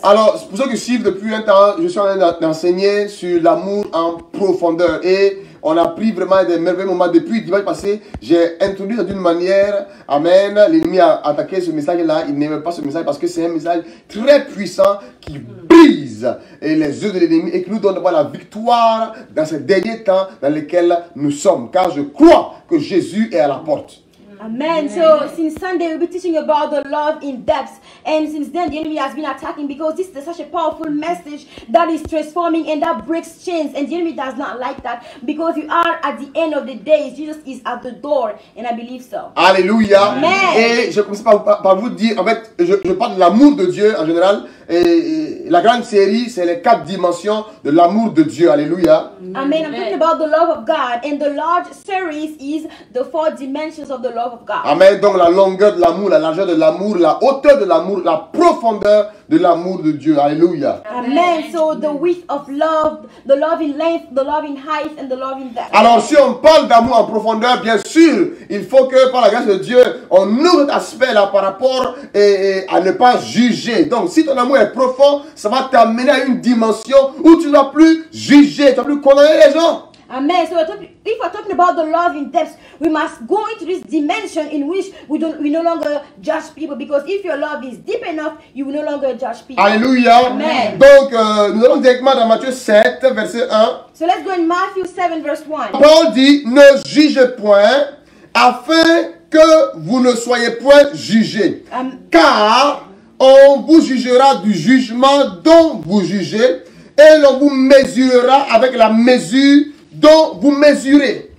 Alors, pour ceux qui suivent depuis un temps, je suis en train d'enseigner sur l'amour en profondeur. Et on a pris vraiment des merveilleux moments. Depuis dimanche passé, j'ai introduit ça d'une manière, amen, l'ennemi a attaqué ce message-là. Il n'aimait pas ce message parce que c'est un message très puissant qui brise les œufs de l'ennemi et qui nous donne la victoire dans ces derniers temps dans lesquels nous sommes. Car je crois que Jésus est à la porte. Amen. So since Sunday we'll be teaching about the love in depth, and since then the enemy has been attacking because this is such a powerful message that is transforming and that breaks chains, and the enemy does not like that because you are at the end of the days. Jesus is at the door, and I believe so. Alléluia. Amen. Et je commence par vous dire, en fait, je parle de l'amour de Dieu en général. Et la grande série, c'est les 4 dimensions de l'amour de Dieu. Alléluia. Amen. I'm talking about the love of God, and the large series is the 4 dimensions of the love of God. Amen. Donc la longueur de l'amour, la largeur de l'amour, la hauteur de l'amour, la profondeur de l'amour de Dieu. Alléluia. Amen. So the width of love, the love in length, the love in height, and the love in depth. Alors si on parle d'amour en profondeur, bien sûr, il faut que par la grâce de Dieu, on ouvre cet aspect-là par rapport à ne pas juger. Donc si ton amour est profond, ça va t'amener à une dimension où tu ne vas plus juger, tu ne vas plus condamner les gens. Amen. So if we're talking about the love in depth, we must go into this dimension in which we no longer judge people, because if your love is deep enough, you will no longer judge people. Alléluia. Amen. Donc nous allons directement dans Matthieu 7, verset 1. So let's go in Matthew 7, verse 1. Paul dit, ne jugez point, afin que vous ne soyez point jugés. Car on vous jugera du jugement dont vous jugez, et l'on vous mesurera avec la mesure dont vous mesurez.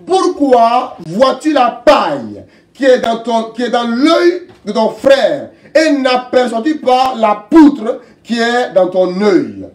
Pourquoi vois-tu la paille qui est dans l'œil de ton frère, et n'aperçois-tu pas la poutre qui est dans ton œil?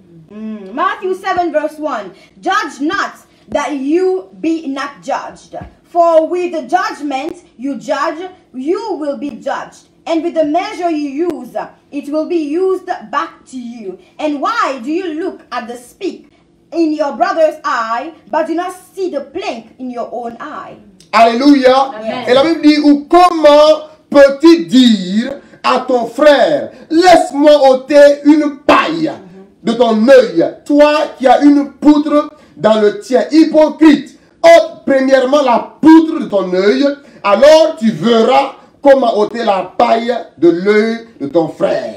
Matthew 7, verse 1. Judge not, that you be not judged. For with the judgment you judge, you will be judged. And with the measure you use, it will be used back to you. And why do you look at the speck in your brother's eye, but do not see the plank in your own eye? Alléluia. Et la Bible dit, ou comment peux-tu dire à ton frère, laisse-moi ôter une paille de ton œil, toi qui as une poutre dans le tien. Hypocrite, ôte premièrement la poutre de ton œil, alors tu verras comment ôter la paille de l'œil de ton frère.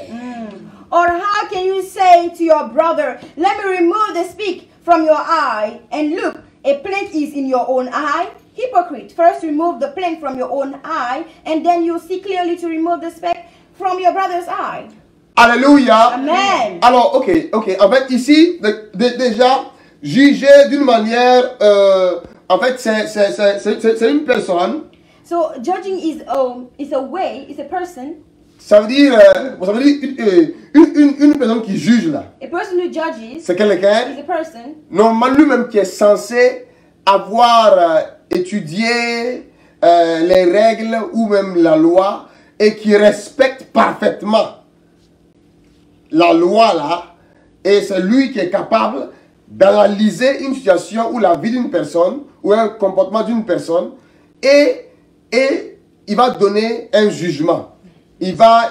Or how can you say to your brother, let me remove the speck from your eye, and look, a plank is in your own eye? Hypocrite, first remove the plank from your own eye, and then you'll see clearly to remove the speck from your brother's eye. Alléluia. Amen. Alors, ok. En fait, ici, déjà, juger d'une manière, en fait, c'est une personne. So judging is a way, is a person. Ça veut dire une personne qui juge là. A person who judges C'est quelqu'un, is a person normalement lui-même, qui est censé avoir étudié les règles ou même la loi et qui respecte parfaitement la loi là. Et c'est lui qui est capable d'analyser une situation ou la vie d'une personne ou un comportement d'une personne et il va donner un jugement. Il va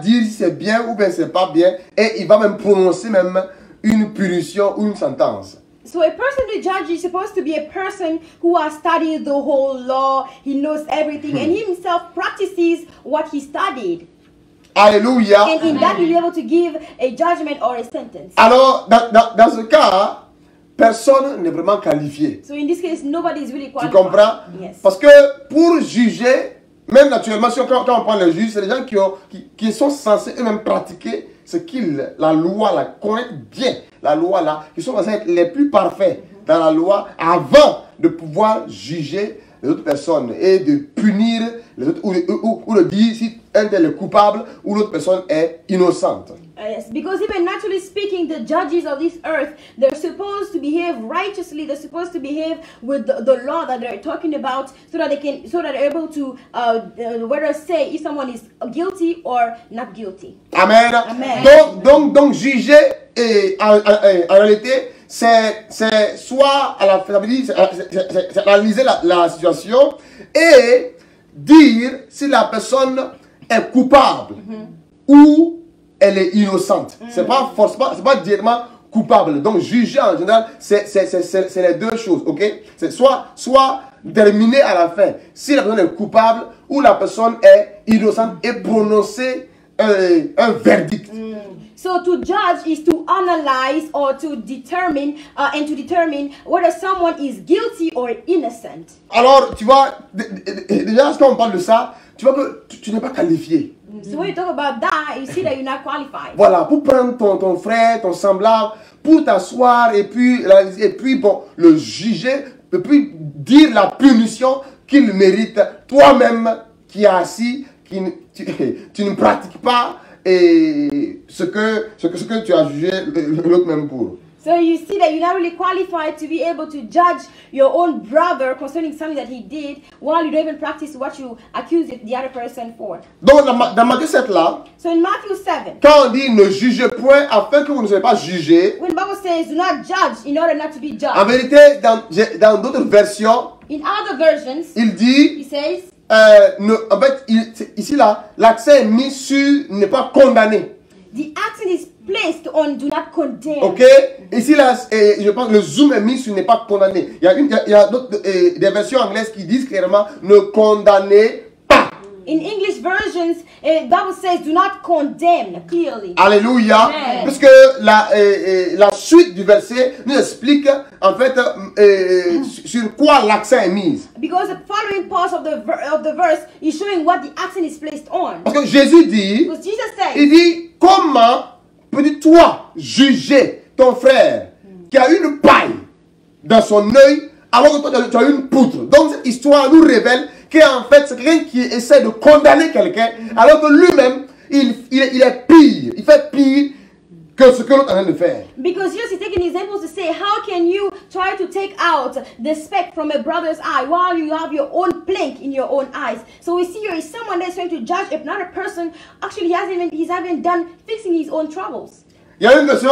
dire si c'est bien ou bien c'est pas bien, et il va même prononcer même une punition ou une sentence. So a person who judges is supposed to be a person who has studied the whole law. He knows everything, and he himself practices what he studied. Alléluia. And in that, he'll be able to give a judgment or a sentence. Alors, dans ce cas, personne n'est vraiment qualifié. So in this case, nobody is really qualified. Tu comprends? Yes. Parce que pour juger, même naturellement, quand on prend le juge, c'est des gens qui sont censés eux-mêmes pratiquer ce qu'ils, la loi, la connaissent bien, la loi là, qui sont censés être les plus parfaits dans la loi avant de pouvoir juger les autres personnes et de punir les autres ou de dire si un tel est coupable ou l'autre personne est innocente. Yes, because even naturally speaking, the judges of this earth, they're supposed to behave righteously. They're supposed to behave with the law that they're talking about, so that they're able to whether say if someone is guilty or not guilty. Amen. Amen. Donc juger en réalité, c'est soit à la c'est analyser la situation et dire si la personne est coupable ou elle est innocente. C'est pas forcément, c'est pas directement coupable. Donc juger en général, c'est les deux choses, ok? C'est soit terminer à la fin si la personne est coupable ou la personne est innocente et prononcer un verdict. So to judge is to analyze or to determine whether someone is guilty or innocent. Alors, tu vois, déjà, quand on parle de ça, tu vois que tu n'es pas qualifié. So when you talk about that, you see that you're not qualified. Voilà, pour prendre ton frère, ton semblable, pour t'asseoir et puis bon, le juger, et puis dire la punition qu'il mérite, toi-même qui es assis, tu ne pratiques pas et ce que tu as jugé l'autre même pour. So you see that you're not really qualified to be able to judge your own brother concerning something that he did while you don't even practice what you accuse the other person for. Donc dans Matthieu 7 là, So in Matthew 7, quand on dit ne jugez point afin que vous ne soyez pas jugés, when the Bible says do not judge in order not to be en judged, vérité, dans d'autres versions, in other versions, il dit, he says, en fait, ici là, l'accent est mis sur ne pas condamner. the accent is placed on do not condemn. Ok? Ici là, je pense que le zoom est mis sur ne pas condamner. Il y a d'autres, des versions anglaises qui disent clairement ne condamnez pas. In English versions, the Bible says do not condemn clearly. Alléluia. Amen. Parce que la suite du verset nous explique en fait sur quoi l'accent est mis. Because the following part of the verse is showing what the accent is placed on. Parce que Jésus dit, Because Jesus says, il dit, comment peux-tu toi juger ton frère qui a une paille dans son œil alors que toi tu as une poutre? Donc cette histoire nous révèle qu'en fait c'est quelqu'un qui essaie de condamner quelqu'un alors que lui-même il est pire, il fait pire que ce que l'autre est en train de faire. because Jesus is taking examples to say, how can you try to take out the speck from a brother's eye while you have your own plank in your own eyes? So we see here is someone that's trying to judge another person. Actually, he's haven't done fixing his own troubles. Il y a une version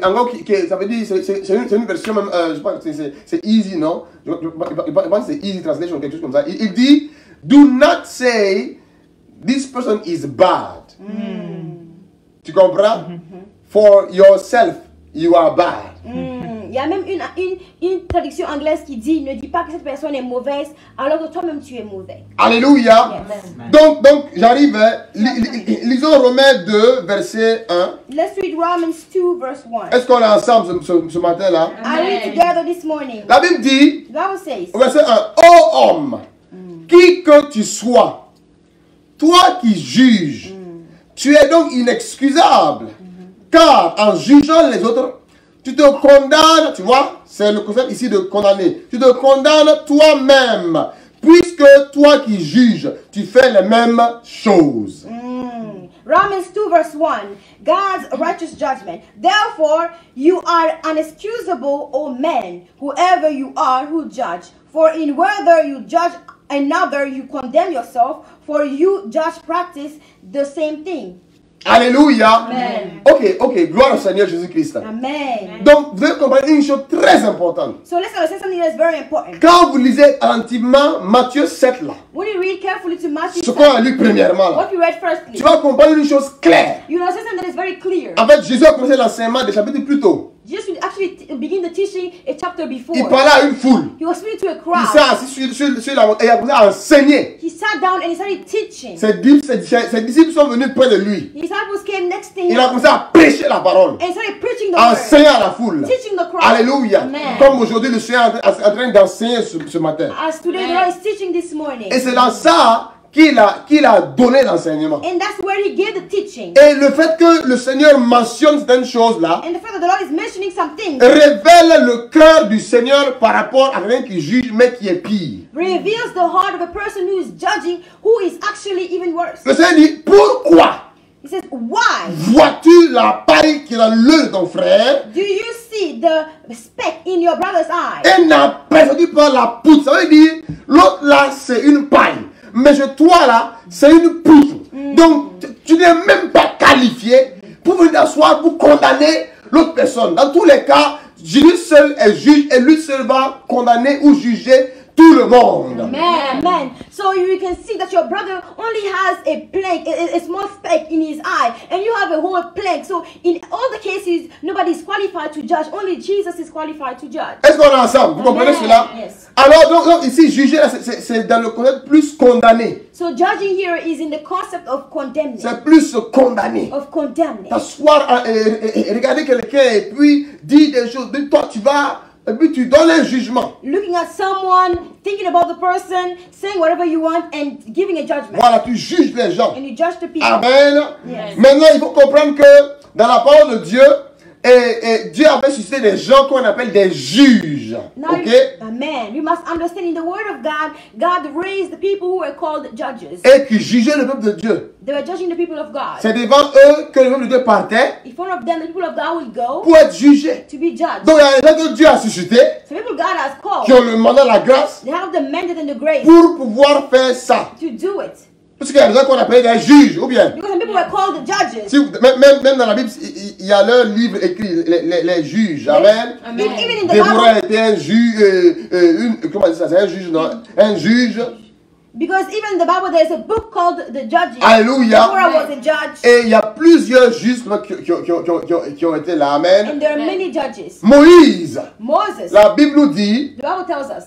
encore qui ça veut dire c'est une version même je pense que c'est easy, non? Je pense que c'est easy translation quelque chose comme ça. Il dit do not say this person is bad. Tu comprends? For yourself you are bad. Il y a même une traduction anglaise qui dit ne dis pas que cette personne est mauvaise alors que toi-même tu es mauvais. Alléluia. Yes. Donc j'arrive, lisons Romains 2 verset 1. Let's read Romans 2 verse 1. Est-ce qu'on est ensemble ce matin là? I read together this morning. La Bible dit The Bible says, verset 1, ô homme, qui que tu sois, toi qui juges, tu es donc inexcusable, car en jugeant les autres, tu te condamnes, tu vois, c'est le concept ici de condamner, tu te condamnes toi-même, puisque toi qui juges, tu fais les mêmes choses. Romans 2 verse 1, God's righteous judgment. Therefore, you are unexcusable, O men, whoever you are who judge. For in whether you judge another, you condemn yourself, for you judge practice the same thing. Alléluia. Amen. Ok, gloire au Seigneur Jésus-Christ. Amen. Donc, vous devez comprendre une chose très importante. So let's understand something that's very important. Quand vous lisez attentivement Matthieu 7 là, When you read carefully to Matthew ce 7, qu'on a lu premièrement là, what you read firstly, tu vas comprendre une chose claire. you understand something that is very clear. En fait, Jésus a commencé l'enseignement des chapitres plus tôt. Jesus would actually begin the teaching a chapter before. Il parlait à une foule. He was speaking to a Il s'est crowd. assis sur la montagne et il a commencé à enseigner. He sat down and he started teaching. Ses disciples sont venus près de lui. His disciples came next to him Il a commencé à prêcher la parole, and started preaching the word, enseignant à la foule. teaching the crowd. Alléluia. Amen. Comme aujourd'hui, le Seigneur est en train d'enseigner ce matin. As today the Lord is teaching this morning. Et c'est dans ça qu'il a donné l'enseignement. And that's where he gave the teaching. Et le fait que le Seigneur mentionne certaines choses-là And the fact that the Lord is mentioning some things révèle le cœur du Seigneur par rapport à quelqu'un qui juge mais qui est pire. reveals the heart of a person who is judging, who is actually even worse. Le Seigneur dit, pourquoi He says, why vois-tu la paille qui est dans l'œil de ton frère do you see the speck in your brother's eye et n'aperçois-tu pas la poutre? Ça veut dire, l'autre là c'est une paille, mais chez toi là c'est une poutre. Donc tu n'es même pas qualifié pour venir t'asseoir pour condamner l'autre personne. Dans tous les cas, Jésus seul est juge et lui seul va condamner ou juger tout le monde. Amen. So you can see that your brother only has a plank, a small speck in his eye, and you have a whole plank. So in all the cases, nobody is qualified to judge. Only Jesus is qualified to judge. Est-ce qu'on est ensemble? Vous comprenez cela? Yes. Alors, donc, ici, juger, c'est dans le concept plus condamné. So judging here is in the concept of condemning. C'est plus condamné. Of condemning. T'asseoir, regarder quelqu'un et puis dire des choses. Toi, tu vas, et puis tu donnes un jugement. Looking at someone, thinking about the person, saying whatever you want, and giving a judgment. Voilà, tu juges les gens. And you judge the people. Amen. Yes. Maintenant, il faut comprendre que dans la parole de Dieu, et Dieu avait suscité des gens qu'on appelle des juges. Now, Ok? amen. We must understand in the word of God, God raised the people who were called judges. Et qui jugeaient le peuple de Dieu. They were judging the people of God. C'est devant eux que le peuple de Dieu partait In front of them, the people of God will go pour être jugés. to be judged. Donc, il y a des gens que Dieu a suscités, So people God has called, qui ont le mandat, la grâce, they have the mandate and the grace pour pouvoir faire ça. to do it. Parce qu'il y a des gens qu'on appelle des juges, ou bien. Because some people were called the judges. Si même dans la Bible, il y a leur livre écrit, les juges. Amen. Amen. Even in the Déborah Bible, était un juge, comment on dit ça? C'est un juge, non? Un juge. because even in the Bible, there's a book called the Judges. Alléluia. Deborah was a judge, Et il y a plusieurs juges qui ont été là. Amen. and there are many judges. Moïse, Moses, la Bible nous dit, the Bible tells us,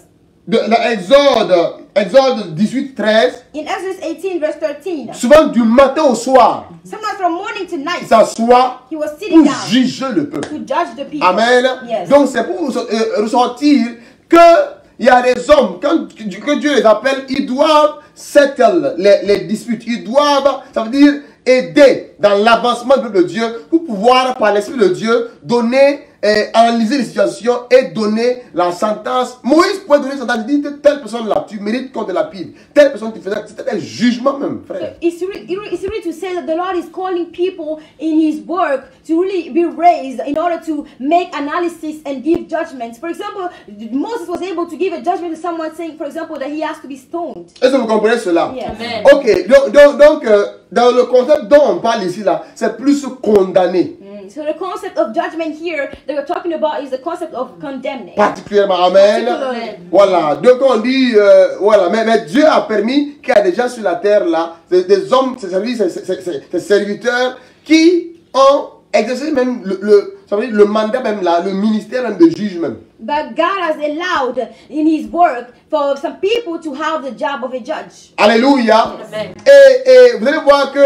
Exode 18, 13, in Exodus 18, verse 13, souvent du matin au soir, sometimes from morning to il night, s'assoit he was sitting pour down juger le peuple. to judge the people. Amen. Yes. Donc c'est pour ressentir qu'il y a des hommes, que Dieu les appelle, ils doivent settle les disputes. Ils doivent, ça veut dire, aider dans l'avancement du peuple de Dieu pour pouvoir, par l'Esprit de Dieu, donner, analyser les situations et donner la sentence. Moïse pouvait donner la sentence, il dit, telle personne là, tu mérites qu'on te lapide. Telle personne, tu faisais, c'était un jugement même, frère. It's really to say that the Lord is calling people in His work to really be raised in order to make analysis and give judgments. For example, Moses was able to give a judgment to someone saying, for example, that he has to be stoned. Est-ce que vous comprenez cela? Yes. Amen. Ok, donc dans le concept dont on parle ici là, c'est plus condamné. So the concept of judgment here that we're talking about is the concept of condemning. Particulièrement, amen. Particularly. Voilà, donc on dit, voilà, mais Dieu a permis qu'il y a des gens sur la terre là, des hommes, ces serviteurs qui ont exercé même ça veut dire le mandat même là, le ministère même de juge même. But God has allowed in His work for some people to have the job of a judge. Alléluia. Amen. Et vous allez voir que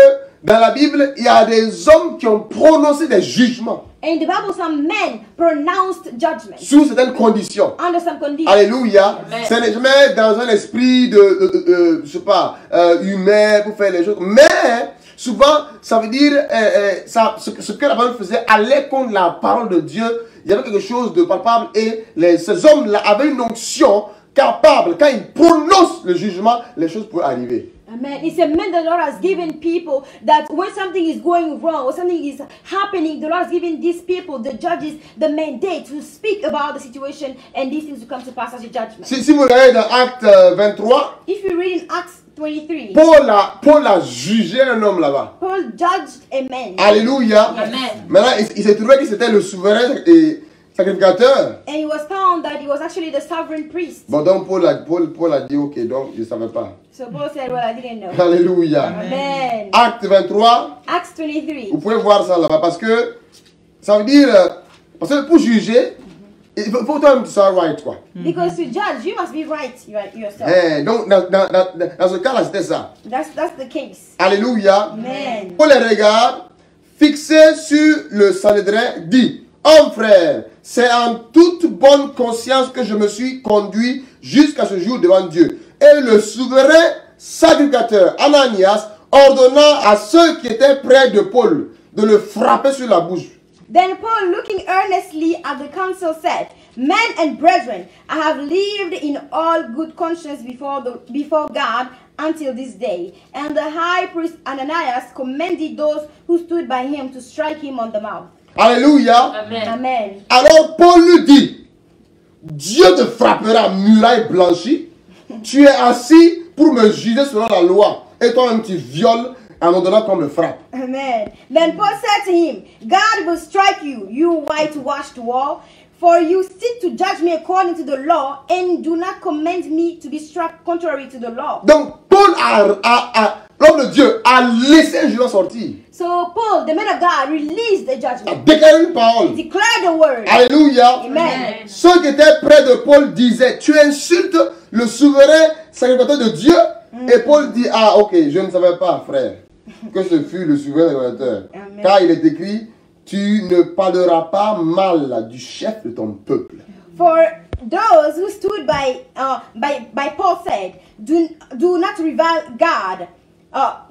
dans la Bible, il y a des hommes qui ont prononcé des jugements And in the Bible, some men pronounced judgment sous certaines conditions. under some conditions. Alléluia. Amen. Ce n'est jamais dans un esprit de je sais pas, humain pour faire les choses. Mais souvent, ça veut dire, ce que la Bible faisait allait contre la parole de Dieu. Il y avait quelque chose de palpable et ces hommes-là avaient une onction capable. Quand ils prononcent le jugement, les choses pouvaient arriver. Amen. It's a man the Lord has given people that when something is going wrong or something is happening, the Lord has given these people, the judges, the mandate to speak about the situation and these things to come to pass as a judgment. Si vous regardez dans Acte 23, If you read in Acts 23, Paul a jugé un homme là-bas. Paul judged a man. Alléluia. Amen. Maintenant, il s'est trouvé que c'était le souverain et sacrificateur. And it was found that he was actually the sovereign priest. Bon, donc Paul a dit, ok, donc je ne savais pas. So Paul said, well, I didn't know. Alléluia. Amen. Acte 23, Acts 23. vous pouvez voir ça là-bas parce que ça veut dire, parce que pour juger, il faut toi-même tu sois right, quoi. Because to judge, you must be right yourself. Donc, dans ce cas-là, c'était ça. That's the case. Alléluia. Amen. Paul les regarde, fixé sur le Sanhédrin, dit, homme frère, c'est en toute bonne conscience que je me suis conduit jusqu'à ce jour devant Dieu. Et le souverain sacrificateur Ananias ordonna à ceux qui étaient près de Paul de le frapper sur la bouche. Then Paul, looking earnestly at the council, said, Men and brethren, I have lived in all good conscience before God until this day. And the high priest Ananias commended those who stood by him to strike him on the mouth. Alléluia. Amen. Amen. Alors Paul lui dit, Dieu te frappera muraille blanchie. Tu es assis pour me juger selon la loi. Et toi-même tu violes en ordonnant qu'on me frappe. Amen. Then Paul said to him, God will strike you, you whitewashed wall. For you seek to judge me according to the law, and do not command me to be struck contrary to the law. Donc, Paul l'homme de Dieu, a laissé un jugement sortir. So Paul, the man of God, released the A judgment. déclaré une parole. He declared the word. Alléluia. Amen. Ceux qui étaient près de Paul disaient, tu insultes le souverain sacrificateur de Dieu. Et Paul dit, ah ok, je ne savais pas, frère, que ce fut le souverain sacrificateur. Amen. Car il est écrit, tu ne parleras pas mal du chef de ton peuple. For those who stood by Paul said, do not revile God,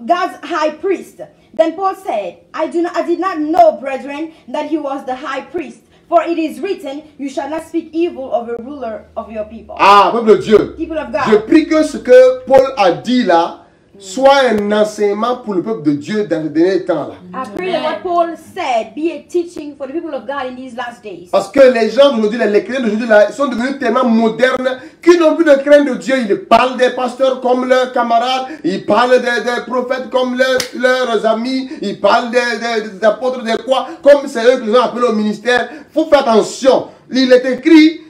God's high priest. Then Paul said, I did not know, brethren, that he was the high priest. For it is written, you shall not speak evil of a ruler of your people. Ah, peuple de Dieu. People of Je God. prie que ce que Paul a dit là soit un enseignement pour le peuple de Dieu dans ce dernier temps là. I pray that what Paul said be a teaching for the people of God in these last days. Parce que les gens d'aujourd'hui, les chrétiens d'aujourd'hui là, sont devenus tellement modernes qu'ils n'ont plus de crainte de Dieu. Ils parlent des pasteurs comme leurs camarades, ils parlent des prophètes comme leurs amis, ils parlent des apôtres, des quoi, comme c'est eux qui les ont appelés au ministère. Il faut faire attention. Il est écrit,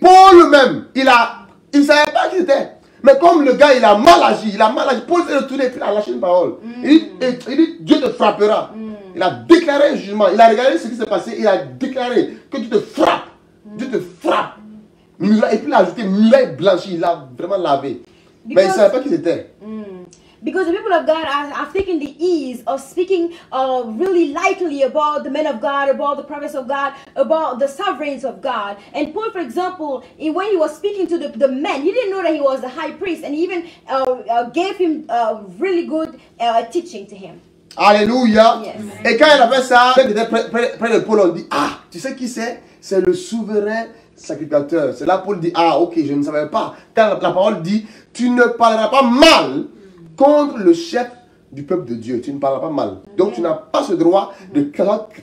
Paul même, il ne savait pas qui c'était. Mais comme le gars, il a mal agi, Paul s'est retourné et il a lâché une parole. Il dit, Dieu te frappera. Il a déclaré un jugement. Il a regardé ce qui s'est passé. Il a déclaré que Dieu te frappe. Dieu te frappe. Et puis il a ajouté muraille blanchie. Il a vraiment lavé. Mais il ne savait pas qui c'était. Because the people of God are taking the ease of speaking really lightly about the men of God, about the prophets of God, about the sovereigns of God. And Paul, for example, when he was speaking to the men, he didn't know that he was the high priest, and he even gave him really good teaching to him. Alléluia. Yes. Et quand il avait ça, quand il était près de Paul, on dit, ah, tu sais qui c'est? C'est le souverain sacrificateur. C'est là Paul dit, ah, ok, je ne savais pas. Quand la parole dit, tu ne parleras pas mal contre le chef du peuple de Dieu. Tu ne parleras pas mal. Donc tu n'as pas ce droit de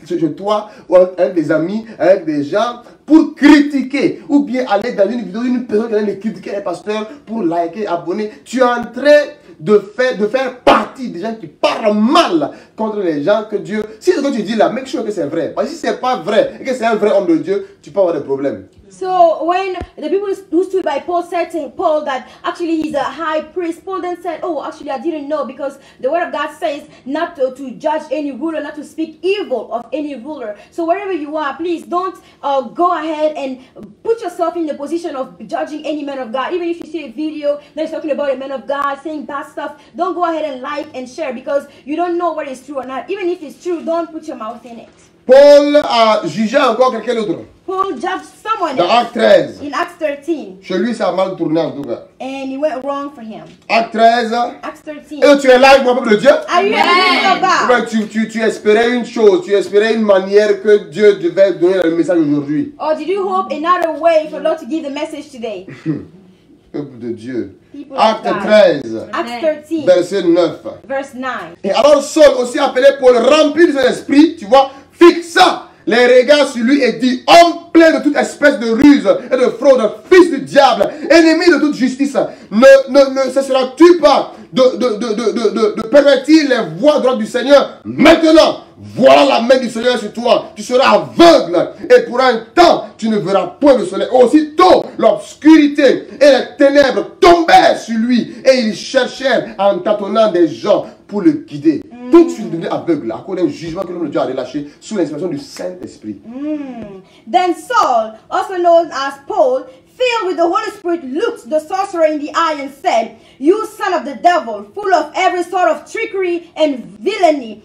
chez toi ou avec des amis, avec des gens pour critiquer ou bien aller dans une vidéo d'une personne qui vient de critiquer les pasteurs pour liker, abonner. Tu es en train de faire partie des gens qui parlent mal contre les gens que Dieu... Si ce que tu dis là, make sure que c'est vrai. Parce que si ce n'est pas vrai et que c'est un vrai homme de Dieu, tu peux avoir des problèmes. So when the people who stood by Paul said to Paul that actually he's a high priest, Paul then said, oh, actually I didn't know, because the word of God says not to judge any ruler, not to speak evil of any ruler. So wherever you are, please don't go ahead and put yourself in the position of judging any man of God. Even if you see a video that is talking about a man of God saying bad stuff, don't go ahead and like and share, because you don't know what is true or not. Even if it's true, don't put your mouth in it. Paul a jugé encore quelqu'un d'autre. Paul judged someone Dans else Acte 13. in Acts 13, Chez lui, ça a mal tourné en tout cas. and it went wrong for him. Acte 13. Acte 13. Et tu es là avec mon peuple de Dieu? Are you a people of God? Tu espérais une chose, tu espérais une manière que Dieu devait donner le message aujourd'hui. Or did you hope another way for Lord to give the message today? Peuple de Dieu. People of Acte God. 13, Acts 13, verset 9. verse 9. Et alors Saul, aussi appelé Paul, rempli de son esprit, tu vois, fixa les regards sur lui et dit, homme plein de toute espèce de ruse et de fraude, fils du diable, ennemi de toute justice, ne cesseras-tu pas de pervertir les voies droites du Seigneur? Maintenant, voilà la main du Seigneur sur toi. Tu seras aveugle et pour un temps, tu ne verras point le soleil. Aussitôt, l'obscurité et les ténèbres tombèrent sur lui et ils cherchèrent en tâtonnant des gens pour le guider. Tout de suite devenu aveugle à cause d'un jugement que l'homme de Dieu a relâché sous l'inspiration du Saint-Esprit. Then Saul, also known as Paul, filled with the Holy Spirit, looked the sorcerer in the eye and said, you son of the devil, full of every sort of trickery and villainy,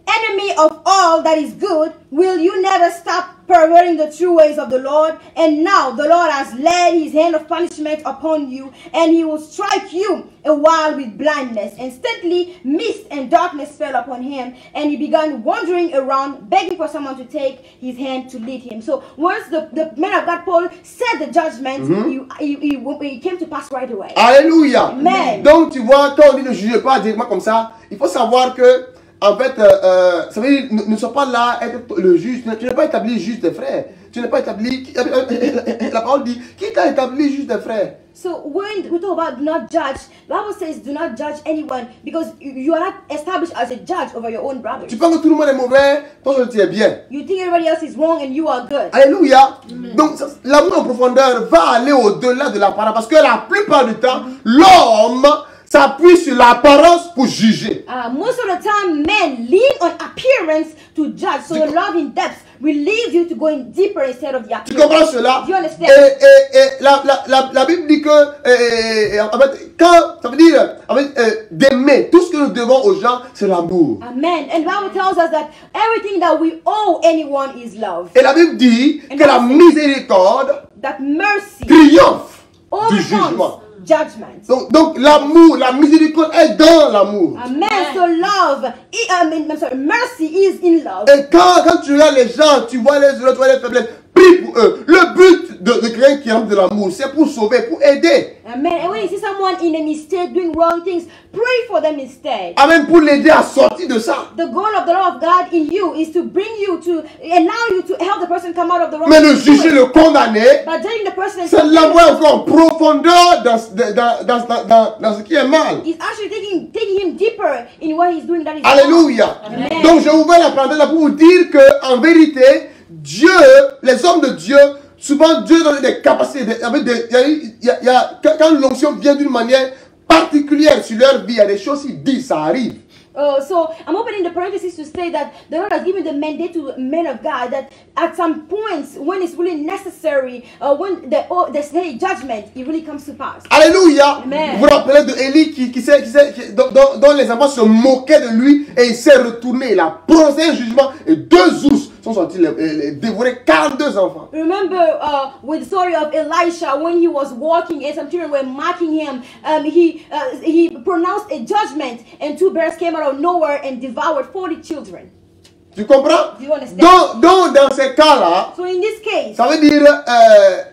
enemy of all that is good, will you never stop perverting the true ways of the Lord? And now the Lord has laid his hand of punishment upon you, and he will strike you a while with blindness. Instantly mist and darkness fell upon him, and he began wandering around, begging for someone to take his hand to lead him. So once the man of God Paul said the judgment, he came to pass right away. Alléluia. Amen. Donc tu vois, quand on dit ne jugez pas directement comme ça, il faut savoir que en fait, ça veut dire, ne sois pas là être le juge. Tu n'es pas établi juge des frères. tu n'es pas établi. La parole dit, qui t'a établi juge des frères? So when we talk about do not judge, the Bible says do not judge anyone because you are not established as a judge over your own brothers. Tu penses que tout le monde est mauvais, toi tu es bien. You think everybody else is wrong and you are good. Alléluia. Donc l'amour en profondeur va aller au-delà de l'apparence parce que la plupart du temps, l'homme s'appuie sur l'apparence pour juger. Most of the time, men lean on appearance to judge. So love in depth will lead you to going deeper instead of the Tu appearance. comprends cela? Do you understand? Et la Bible dit que en fait, quand ça veut dire d'aimer, tout ce que nous devons aux gens, c'est l'amour. Amen. And the Bible tells us that everything that we owe anyone is love. Et la Bible dit que la miséricorde That mercy triomphe du overcomes jugement. judgment. Donc l'amour, la miséricorde est dans l'amour. Amen. So love, mercy is in love. Et quand tu regardes les gens, tu vois les autres, tu vois les faiblesses, prie pour eux. Le but de quelqu'un qui aime de l'amour, c'est pour sauver, pour aider. Amen. And when you see someone in a mistake, doing wrong things, pray for them instead. Amen, pour l'aider à sortir de ça. The goal of the love of God in you is to bring you to, allow you to help the person come out of the wrong Mais le juger, situation. le condamner, But judging the person c'est l'envoyer encore en profondeur dans ce qui est mal. is actually taking him deeper in what he's doing that is Alléluia. Amen. Donc je ouvre la parenthèse là pour vous dire que en vérité, Dieu, les hommes de Dieu, souvent Dieu donne des capacités. Quand l'onction vient d'une manière particulière sur leur vie, il y a des choses qui disent, ça arrive. So I'm opening the parenthesis to say that the Lord has given the mandate to men of God that at some points when it's really necessary, when there's a judgment, it really comes to pass. Alléluia. Amen. Vous vous rappelez de Élie dont les enfants se moquaient de lui et il s'est retourné. Il a prononcé un jugement et 2 ours sont sortis dévorer 42 enfants. Remember with the story of Elisha when he was walking and some children were mocking him, he pronounced a judgment and 2 bears came out of nowhere and devoured 40 children. Tu comprends? Do you understand? Donc dans ces cas-là, So in this case, ça veut dire,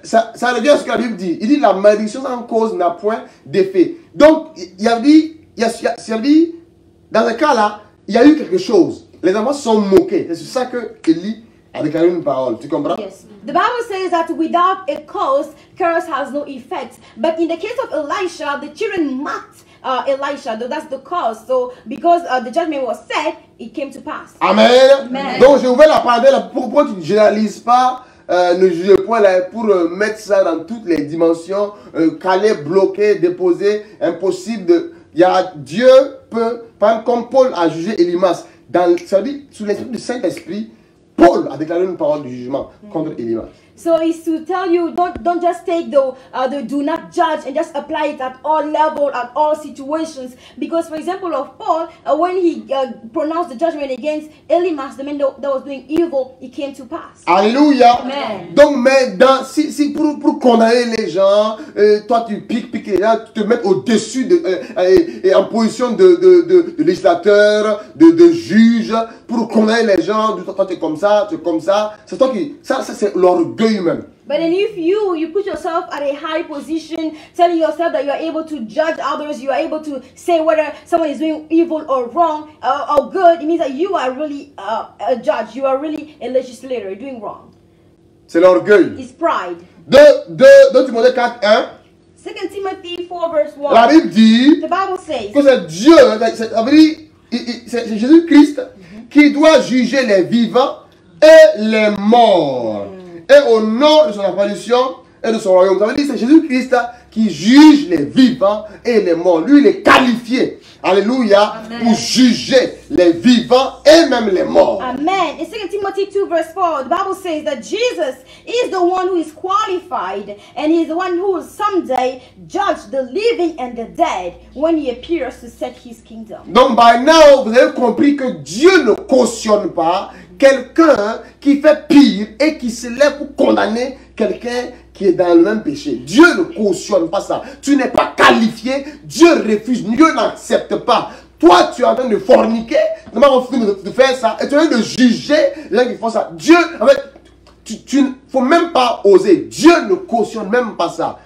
ça revient à ce que la Bible dit. Il dit la malédiction en cause n'a point d'effet. Donc, il a dit, dans ce cas-là, il y a eu quelque chose. Les enfants sont moqués. C'est sur ça que Élie a déclaré une parole. Tu comprends? yes. The Bible says that without a cause, curse has no effect. But in the case of Elisha, the children mocked Elisha. That's the cause. So because the judgment was set, it came to pass. Amen. Amen. Donc, je ouvert la parenthèse là. Pourquoi tu ne généralises pas, ne juge point là, pour mettre ça dans toutes les dimensions, caler, bloquer, déposer, impossible. Dieu peut, par exemple, comme Paul a jugé Élimas, ça veut dire, sous l'esprit du Saint-Esprit, Paul a déclaré une parole de jugement contre Élimas. So it's to tell you, don't just take the do not judge and just apply it at all levels, at all situations. Because for example of Paul, when he pronounced the judgment against Elimas, the man that was doing evil, it came to pass. Alléluia. Amen. Donc, mais si pour condamner les gens, toi tu piques les gens, tu te mets au-dessus en position de législateur, de juge, pour condamner les gens, toi tu es comme ça, c'est toi qui, ça c'est l'orgueil humain. But then if you put yourself at a high position, telling yourself that you are able to judge others, you are able to say whether someone is doing evil or wrong or good, it means that you are really a judge, you are really a legislator doing wrong. C'est l'orgueil. It's pride. 2 Timothée 4, 1. 2 Timothy 4 verse 1. La Bible dit The Bible says que c'est Dieu, c'est Jésus-Christ qui doit juger les vivants et les morts. Et au nom de son apparition et de son royaume. Ça veut dire que c'est Jésus-Christ qui juge les vivants et les morts. Lui, il est qualifié, alléluia, pour juger les vivants et même les morts. Amen. In 2 Timothy 2 verse 4, the Bible says that Jesus is the one who is qualified and he is the one who will someday judge the living and the dead when he appears to set his kingdom. Donc, by now, vous avez compris que Dieu ne cautionne pas quelqu'un qui fait pire et qui se lève pour condamner quelqu'un qui est dans le même péché. Dieu ne cautionne pas ça. Tu n'es pas qualifié. Dieu refuse. Dieu n'accepte pas. Toi, tu es en train de forniquer, de faire ça, et tu es en train de juger les gens qui font ça. Dieu, en fait, tu ne faut même pas oser. Dieu ne cautionne même pas ça.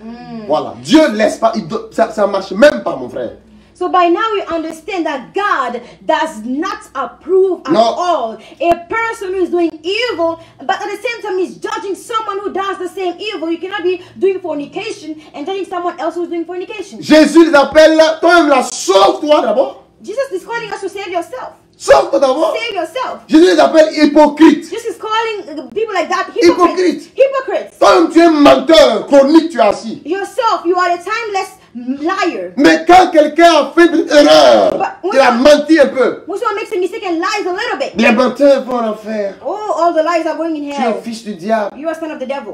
Voilà. Dieu laisse pas. Ça ne marche même pas, mon frère. So by now we understand that God does not approve at No. all a person who is doing evil, but at the same time he's judging someone who does the same evil. You cannot be doing fornication and judging someone else who's doing fornication. Jésus les appelle, toi-même là, sauve-toi d'abord. Jesus is calling us to save yourself. Sauve-toi d'abord. Save yourself. Jésus les appelle hypocrites. Jesus is calling people like that Hypocrites. hypocrites. Hypocrites. Toi-même, tu es un menteur chronique, tu es assis. Yourself, you are a timeless liar. Mais quand quelqu'un a fait une erreur, But- il a menti un peu. When someone makes a mistake and lies a little bit, Les menteurs vont en enfer. oh, all the lies are going in Tu es un hell. fils du diable. You are son of the devil.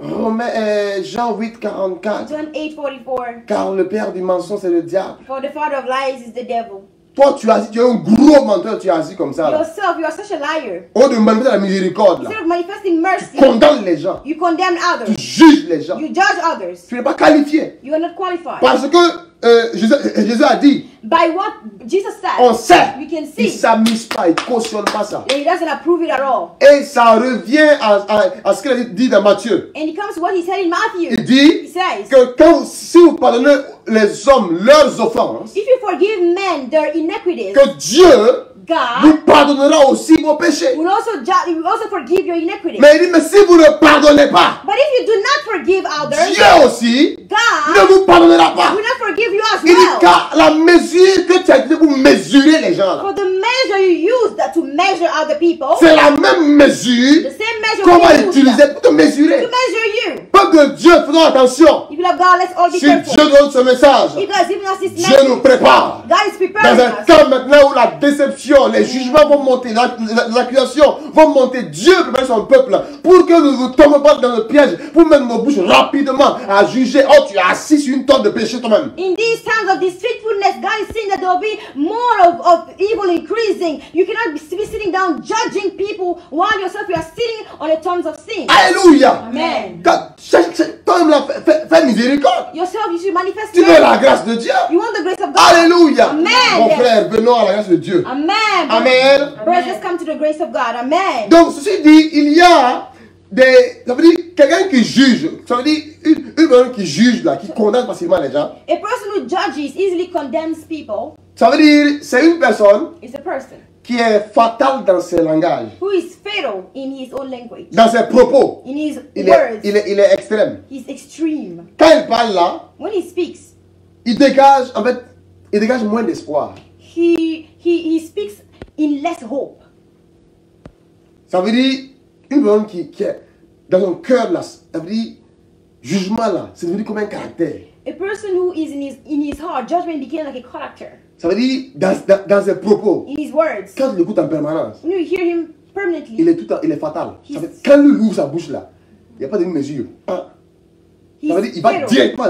Jean 8, 44. John 8:44. Car le père du mensonge, c'est le diable. For the father of lies is the devil. Toi, tu es assis, tu es un gros menteur, tu es assis comme ça. Là. Yourself, you are such a liar. Au lieu de manifester la miséricorde, là. Instead of manifesting mercy, Condamne les gens. you condemn Tu others. juges les gens. You judge others. Tu n'es pas qualifié. You are not qualified. Parce que Jésus a dit, By what Jesus on said, sait. we can Il ne see s'amuse pas, il ne cautionne pas ça. that he doesn't approve it at all. Et ça revient à ce qu'il a dit dans Matthieu. And it comes to what he said in Matthew. Il He dit says, que si vous pardonnez les hommes leurs offenses, if you forgive men their iniquities, que Dieu God vous pardonnera aussi vos péchés. will also forgive your iniquities. Mais il dit, mais si vous ne pardonnez pas, But if you do not forgive others, Dieu aussi ne God vous pardonnera pas. will not forgive you as Il dit well. car la mesure que tu as utilisée pour mesurer les gens, là, For the measure you use that to measure other people, c'est la même mesure the same measure qu'on va we use utiliser pour te to mesurer. measure you. Peuple de Dieu, faisons attention. People of God, let's all be Si careful. Dieu donne ce message, If God is giving us this Dieu nous message, prépare. God is Dans preparing un us. temps maintenant où la déception, les jugements vont monter, les accusations vont monter, Dieu prépare son peuple pour que nous ne tombions pas dans le piège, pour mettre nos bouches rapidement à juger. Oh, tu es assis sur une tonne de péché toi-même. In these times of deceitfulness, God is saying that there will be more of evil increasing. You cannot be sitting down judging people while yourself you are sitting on the tongues of sin. Alléluia. Amen. Toi-même là, fais miséricorde. Yourself, you should manifest Tu veux mercy. la grâce de Dieu. You want the grace of God. Alléluia. Amen. Mon frère, venons à la grâce de Dieu. Amen. Amen. Brothers, let's come to the grace of God. Amen. Donc, ceci dit, il y a des... Ça veut dire quelqu'un qui juge. Ça veut dire une personne qui juge, là, qui condamne facilement les gens. A person who judges easily condemns people Ça veut dire c'est une personne is a person qui est fatale dans ses langages, who is fatal in his own language, dans ses propos. in his Il words. est extrême. He's extreme. Quand il parle là, When he speaks, il dégage, en fait, il dégage moins d'espoir. he speaks in less hope. Ça veut dire une personne qui est dans son cœur là, ça veut dire jugement là, c'est devenu comme un caractère. A person who is in his heart, judgment became like a character. Ça veut dire dans ses propos, In his words, quand tu l'écoutes en permanence, when you hear him permanently, il est fatal. Ça veut dire, quand il ouvre sa bouche là, il n'y a pas de mesure. Ça veut dire he's il va fatal. directement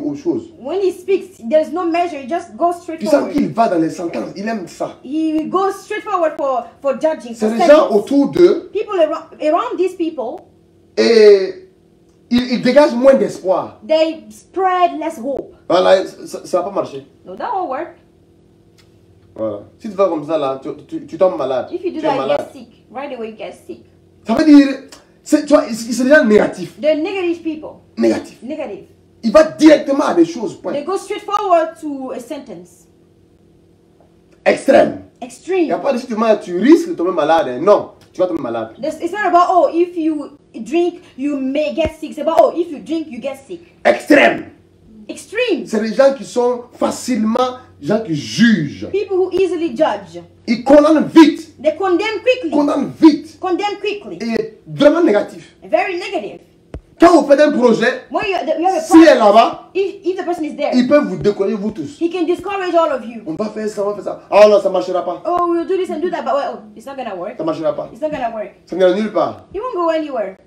aux choses. When he speaks, there's no measure. He just goes straight Tu sens forward. qu'il va dans les sentences, il aime ça. He goes straight forward for judging. C'est For les gens sentence. autour d'eux People around these people, et ils dégagent moins d'espoir. they spread less hope. Voilà, ça va pas marcher. No, that won't work. Voilà. Si tu fais comme ça là, tu tombes malade. If you do Tu es that, you malade. get sick. Right away, you get sick. Ça veut dire, tu vois, c'est des gens négatifs. They're negative people. Négatifs. Negative. Il va directement à des choses, point. They go straight forward to a sentence. Extrême. Il n'y Extreme. a pas de si tu risques de tomber malade. Hein. Non, tu vas tomber malade. It's not about, oh, if you drink, you may get sick. It's about, oh, if you drink, you get sick. Extrême. Extreme. C'est des gens qui sont facilement, des gens qui jugent. People who easily judge. Ils condamnent vite. They condemn quickly. Condamnent vite. Condemn quickly. Et vraiment négatif. Very negative. Quand vous faites un projet, When you have a s'il est problem, là-bas, if the person is there, ils peuvent vous décoller vous tous. he can discourage all of you. On va faire ça, on va faire ça. Ah non, ça ne marchera pas. Oh, we'll do this and do that, but well, it's not gonna work. Ça ne marchera pas. It's not gonna work. Ça n'ira nulle part. He won't go anywhere.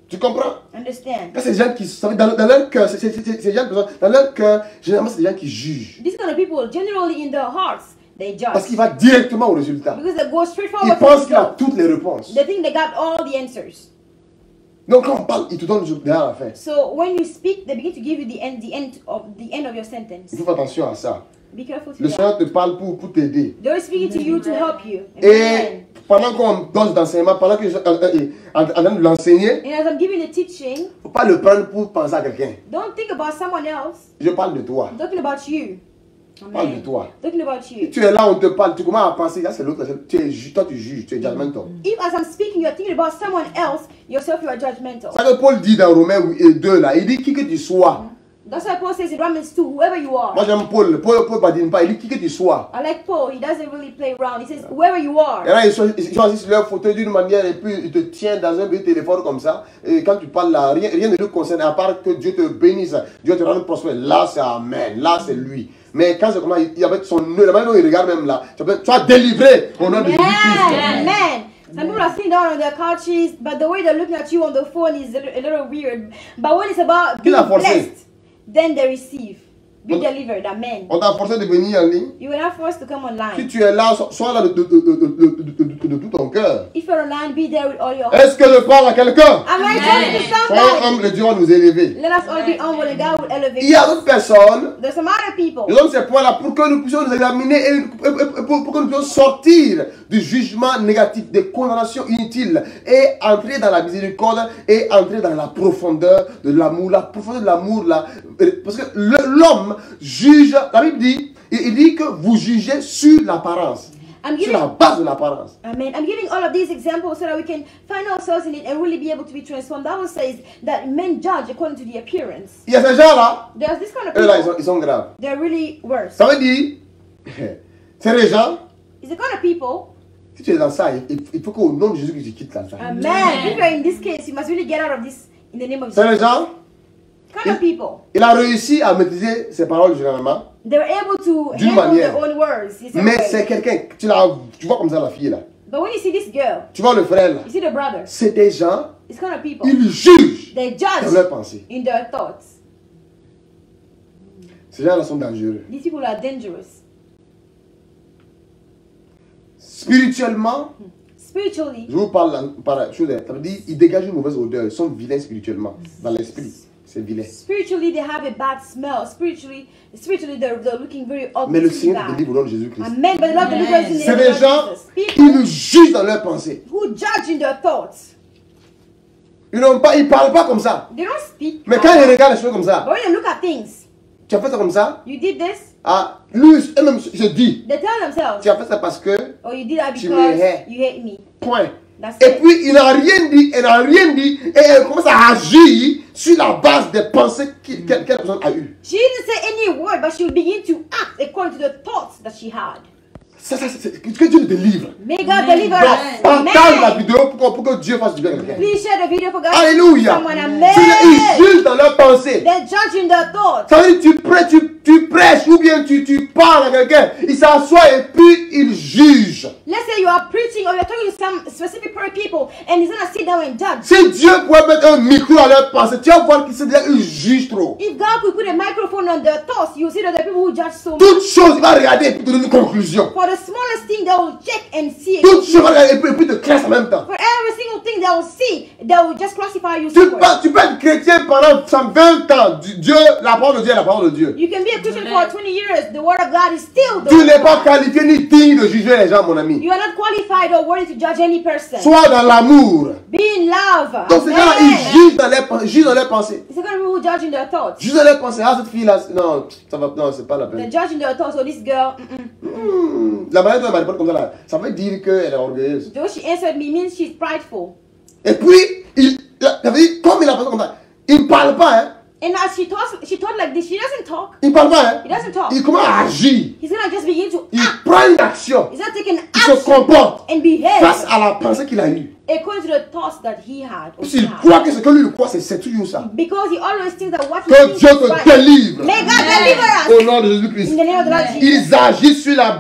Tu comprends? Understand? Là, c'est des gens qui, ça veut dire, dans leur cœur, c'est des gens, dans leur cœur, généralement, c'est des gens qui jugent. These kind of people, generally in their hearts, they judge. Parce qu'il va directement au résultat. Because they go straight Il forward pense to qu'il a the toutes les réponses. They think they got all the answers. Donc, quand on parle, il te donne derrière la fin. So when you speak, they begin to give you the end of your sentence. Il faut faire attention à ça. Be careful to Le that. Seigneur te parle pour t'aider. They're speaking to you to help you. Et pendant qu'on donne d'enseignement, pendant que je suis en train de l'enseigner, And as I'm giving the teaching, il ne faut pas le prendre pour penser à quelqu'un. don't think about someone else. Je parle de toi. I'm talking about you. Je parle de Amen. toi. Talking about Si you. tu es là, on te parle, tu commences à penser, là c'est l'autre, toi tu juges, tu es judgmental. If as I'm speaking, you're thinking about someone else, yourself you are judgmental. C'est ça que Paul dit dans Romains 2 là, il dit qui que tu sois. That's why Paul says in Romans 2, whoever you are. Moi j'aime Paul, Paul badine pas, il dit qui que tu sois. I like Paul, he doesn't really play around. He says, whoever you are. Et là, ils sont assis sur leur fauteuil d'une manière et puis ils te tiennent dans un petit téléphone comme ça. Et quand tu parles là, rien ne te concerne à part que Dieu te bénisse, Dieu te rende prospère. Là c'est Amen, là c'est lui. Mais quand c'est comme ça, il y avait son nœud, la manière dont il regarde même là, tu as délivré au nom de Jésus-Christ. Amen. Some people are sitting down on their couches, but the way they're looking at you on the phone is a little weird. But when it's about being Qui l'a forcé? blessed, then they receive. Be delivered. Amen. On t'a forcé de venir en ligne. You were not forced to come Si online. tu es là, sois là de tout ton cœur. If you're online, be there with all your heart. Est-ce que je parle à quelqu'un? Am I talking to Soyons somebody? humbles, Dieu va nous élever. Let us all be humble and God will elevate Il y a us. d'autres personnes, There's some other people. nous sommes ces points-là pour que nous puissions nous examiner et pour que nous puissions sortir du jugement négatif, des condamnations inutiles et entrer dans la miséricorde et entrer dans la profondeur de l'amour. La profondeur de l'amour, là, parce que l'homme juge, la Bible dit, il dit que vous jugez sur l'apparence, I'm sur giving, la base de l'apparence. Amen. I'm giving all of these examples so that we can find ourselves in it and really be able to be transformed. The Bible says that men judge according to the appearance. Il y a ces gens-là, There's this kind of eux là, people. ils sont graves. They're really worse. Ça veut dire, c'est les gens, It's the kind of people. si tu es dans ça, il faut qu'au nom de Jésus que tu quittes la salle. Amen. If you're in this case, you must really get out of this in the name of C'est les Jesus. gens, Kind of people. il a réussi à maîtriser ses paroles généralement, They're able to D'une handle manière. their own words. It's a mais way. c'est quelqu'un, tu vois comme ça la fille là, But when you see this girl, tu vois le frère là, you see the brother. c'est des gens, It's kind of people. ils jugent They dans judge leurs pensées. in their thoughts. Ces gens-là sont dangereux. These people are dangerous. Spirituellement, Spiritually, je vous parle par la chose, ça veut dire ils dégagent une mauvaise odeur, ils sont vilains spirituellement, dans l'esprit, c'est vilain. spiritually they have a bad smell. Spiritually they're looking very ugly. Mais le to Seigneur te God. délivre au nom de Jésus-Christ. Amen. But the Lord delivers in the C'est name des of gens, Jesus. ils People nous jugent dans leurs pensées. who judge in their thoughts. Ils parlent pas comme ça. They don't speak. Mais quand ils regardent les choses comme ça, But when you look at things, tu as fait ça comme ça, you did this, ah, lui, eux-mêmes se dit, they tell themselves, tu as fait ça parce que, oh, you did that Tu because me hais. you hate me. point. That's Et it. puis, il n'a rien dit, elle n'a rien dit, et elle commence à agir sur la base des pensées qu'elle personne a eues. She didn't say any word, but she will begin to act according to the thoughts that she had. Ça, c'est que Dieu le délivre. May God deliver us. Partage la Amen. vidéo pour que Dieu fasse du bien à quelqu'un. Please share the video for God. Alléluia. Someone, Ils amen. jugent dans leurs pensées. They're judging their thoughts. Ça veut dire tu prêches ou bien tu parles à quelqu'un, il s'assoit et puis il juge. Let's say you are preaching or you're talking to some specific people and he's gonna sit down and judge. Si Dieu pouvait mettre un micro à leur pensée, tu vas voir qu'ils jugent trop. If God could put a microphone on their thoughts, you see that the people who judge so much. Toute chose, il va regarder et puis te donner une conclusion. For the smallest thing, they will check and see. Toute chose, il va regarder et puis te classe en même temps. For every single thing they will see, they will just classify you Tu somewhere. peux être chrétien pendant 20 ans. Dieu, la parole de Dieu est la parole de Dieu. You can be a Christian for 20 years. The word of God is still the Tu word n'es of pas God. qualifié ni digne de juger les gens, mon ami. You are not qualified or worthy to judge any person. Sois dans l'amour. Be in love. Donc ces gens-là, Amen. ils jugent dans leurs pensées. It's the kind of people who judge in their thoughts. Jugent dans leurs pensées. Ah, cette fille-là, non, ça va, non, c'est pas la They're peine. judging their thoughts. So this girl, La manière dont elle m'a répondu comme ça, là, ça veut dire qu'elle est orgueilleuse. the way she answered me means she's prideful. Et puis, ça veut dire, comme il a pensé comme ça, il ne parle pas, hein. And as she talked like this. She doesn't talk. Il ne parle pas, hein. He doesn't talk. Il commence à agir. He's gonna just begin to Il act. prend une action. He's not taking Il se action comporte and behave face à la pensée qu'il a eue. according to the thoughts that he had. Or she S'il had. croit que ce que lui croit, c'est toujours ça. Because he always thinks that what he Que thinks Dieu is te right. délivre. May God deliver Au us nom de in Jésus-Christ. the name of the Lord Jesus. Ils agissent sur la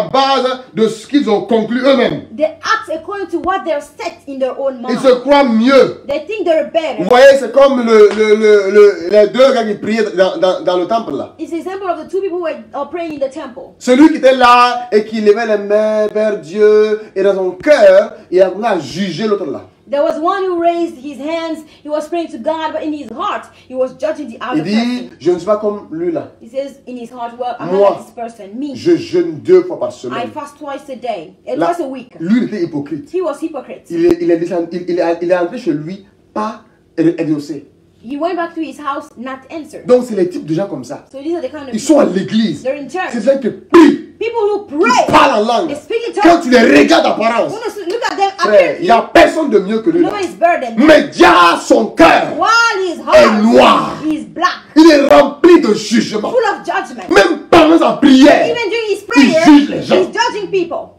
base, de ce qu'ils ont conclu eux-mêmes. They act according to what they're set in their own Ils mind. se croient mieux. They think they're Vous better. voyez, c'est comme les deux gars qui priaient dans le temple là. It's an example of the two people who are praying in the temple. Celui qui était là et qui levait les mains vers Dieu et dans son cœur, il a commencé à juger l'autre là. There was one who raised his hands. He was praying to God, but in his heart, he was judging the other Il dit, person. je ne suis pas comme lui là. He says in his heart, well, I'm Moi, not like this person. Me, Je jeûne 2 fois par I semaine. fast twice a day, Là, twice a week. lui, il était hypocrite. He was hypocrite. Il est entré chez lui, pas exaucé. He went back to his house, not answered. Donc, c'est les types de gens comme ça. So these are the kind of Ils sont à l'église. they're in church. C'est des gens qui prient, People who qui pray. parlent en langue. They speak in Quand tongues. tu les regardes d'apparence, When you look at them, frère, il n'y a personne de mieux que lui. no one is burdened. Mais Dia, son cœur While his est heart noir. is black, Il est rempli de jugement. full of judgment. Même pendant sa prière, Even during his il prayer, juge les gens. he's judging people.